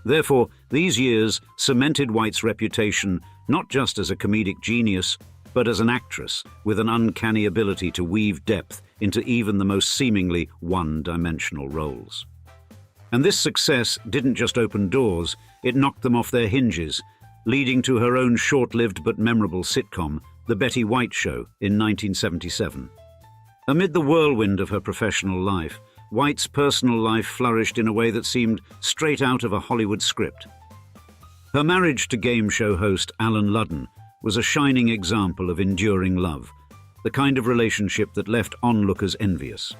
Therefore, these years cemented White's reputation not just as a comedic genius, but as an actress with an uncanny ability to weave depth into even the most seemingly one-dimensional roles. And this success didn't just open doors, it knocked them off their hinges, leading to her own short-lived but memorable sitcom, The Betty White Show, in 1977. Amid the whirlwind of her professional life, White's personal life flourished in a way that seemed straight out of a Hollywood script. Her marriage to game show host Alan Ludden was a shining example of enduring love, the kind of relationship that left onlookers envious.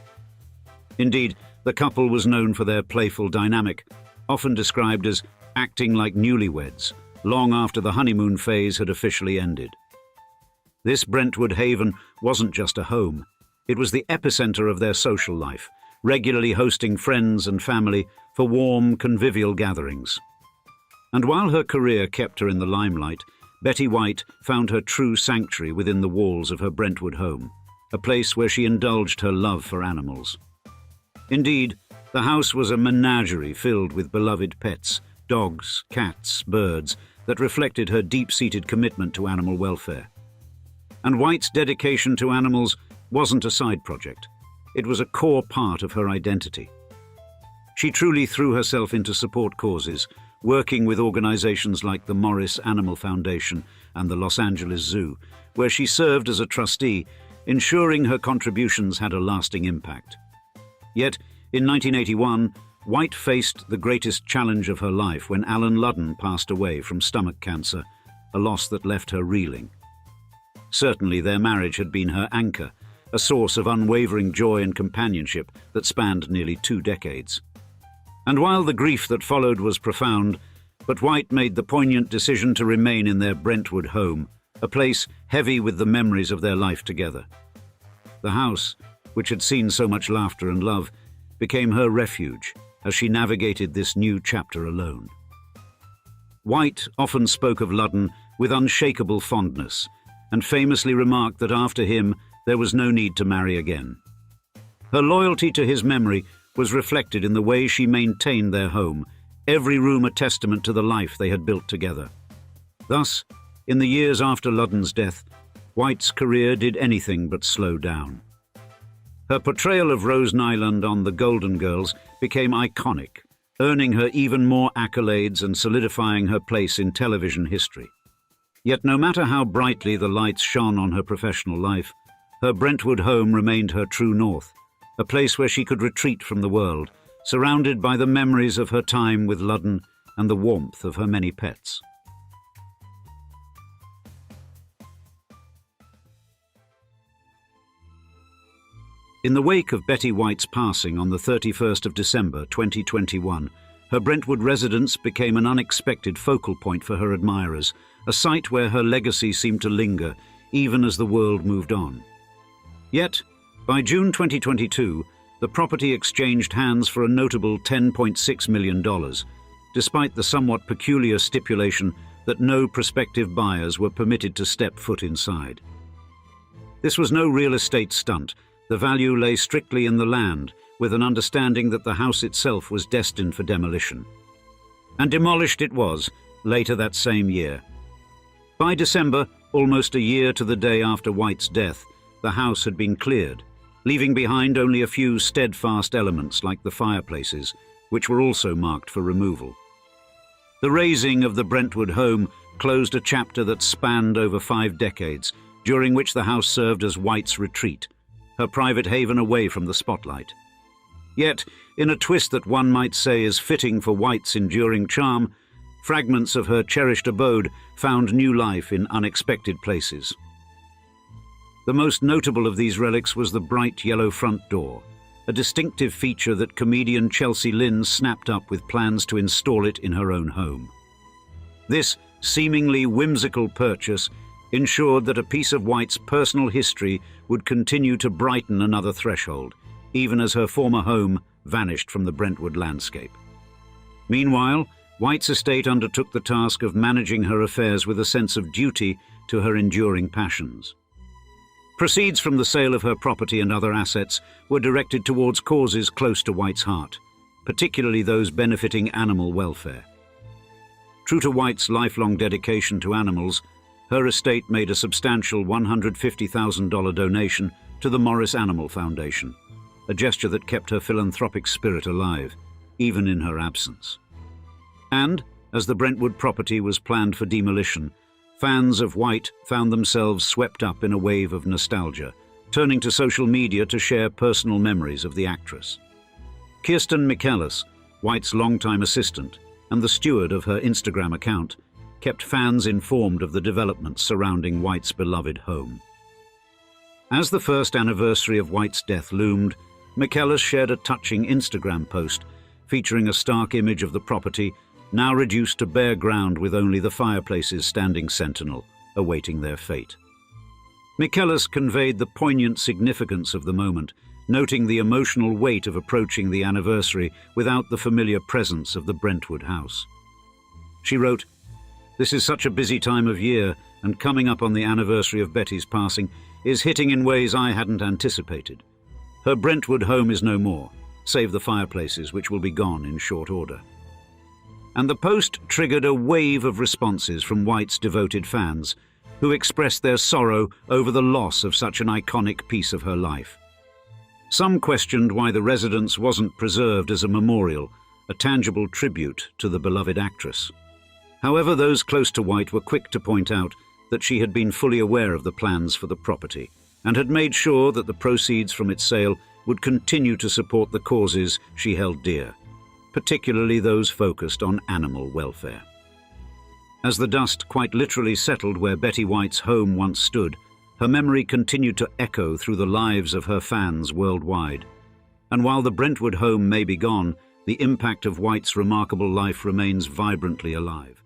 Indeed, the couple was known for their playful dynamic, often described as acting like newlyweds, long after the honeymoon phase had officially ended. This Brentwood haven wasn't just a home, it was the epicenter of their social life, regularly hosting friends and family for warm, convivial gatherings. And while her career kept her in the limelight, Betty White found her true sanctuary within the walls of her Brentwood home, a place where she indulged her love for animals. Indeed, the house was a menagerie filled with beloved pets, dogs, cats, birds, that reflected her deep-seated commitment to animal welfare. And White's dedication to animals wasn't a side project. It was a core part of her identity. She truly threw herself into support causes, working with organizations like the Morris Animal Foundation and the Los Angeles Zoo, where she served as a trustee, ensuring her contributions had a lasting impact. Yet, in 1981, White faced the greatest challenge of her life when Alan Ludden passed away from stomach cancer, a loss that left her reeling. Certainly their marriage had been her anchor, a source of unwavering joy and companionship that spanned nearly 2 decades. And while the grief that followed was profound, but White made the poignant decision to remain in their Brentwood home, a place heavy with the memories of their life together. The house, which had seen so much laughter and love, became her refuge as she navigated this new chapter alone. White often spoke of Ludden with unshakable fondness, and famously remarked that after him there was no need to marry again. Her loyalty to his memory was reflected in the way she maintained their home, every room a testament to the life they had built together. Thus, in the years after Ludden's death, White's career did anything but slow down. Her portrayal of Rose Nyland on The Golden Girls became iconic, earning her even more accolades and solidifying her place in television history. Yet no matter how brightly the lights shone on her professional life, her Brentwood home remained her true north, a place where she could retreat from the world, surrounded by the memories of her time with Ludden and the warmth of her many pets. In the wake of Betty White's passing on the 31st of December 2021, her Brentwood residence became an unexpected focal point for her admirers, a site where her legacy seemed to linger even as the world moved on. Yet, by June 2022, the property exchanged hands for a notable $10.6 million, despite the somewhat peculiar stipulation that no prospective buyers were permitted to step foot inside. This was no real estate stunt. The value lay strictly in the land, with an understanding that the house itself was destined for demolition. And demolished it was, later that same year. By December, almost a year to the day after White's death, the house had been cleared, leaving behind only a few steadfast elements like the fireplaces, which were also marked for removal. The razing of the Brentwood home closed a chapter that spanned over 5 decades, during which the house served as White's retreat, her private haven away from the spotlight. Yet, in a twist that one might say is fitting for White's enduring charm, fragments of her cherished abode found new life in unexpected places. The most notable of these relics was the bright yellow front door, a distinctive feature that comedian Chelsea Lynn snapped up with plans to install it in her own home. This seemingly whimsical purchase ensured that a piece of White's personal history would continue to brighten another threshold, even as her former home vanished from the Brentwood landscape. Meanwhile, White's estate undertook the task of managing her affairs with a sense of duty to her enduring passions. Proceeds from the sale of her property and other assets were directed towards causes close to White's heart, particularly those benefiting animal welfare. True to White's lifelong dedication to animals, her estate made a substantial $150,000 donation to the Morris Animal Foundation, a gesture that kept her philanthropic spirit alive, even in her absence. And, as the Brentwood property was planned for demolition, fans of White found themselves swept up in a wave of nostalgia, turning to social media to share personal memories of the actress. Kirsten Michaelis, White's longtime assistant and the steward of her Instagram account, kept fans informed of the developments surrounding White's beloved home. As the first anniversary of White's death loomed, Michaelis shared a touching Instagram post featuring a stark image of the property, now reduced to bare ground with only the fireplaces standing sentinel, awaiting their fate. Michaelis conveyed the poignant significance of the moment, noting the emotional weight of approaching the anniversary without the familiar presence of the Brentwood house. She wrote, "This is such a busy time of year, and coming up on the anniversary of Betty's passing is hitting in ways I hadn't anticipated. Her Brentwood home is no more, save the fireplaces, which will be gone in short order." And the post triggered a wave of responses from White's devoted fans, who expressed their sorrow over the loss of such an iconic piece of her life. Some questioned why the residence wasn't preserved as a memorial, a tangible tribute to the beloved actress. However, those close to White were quick to point out that she had been fully aware of the plans for the property and had made sure that the proceeds from its sale would continue to support the causes she held dear, particularly those focused on animal welfare. As the dust quite literally settled where Betty White's home once stood, her memory continued to echo through the lives of her fans worldwide. And while the Brentwood home may be gone, the impact of White's remarkable life remains vibrantly alive.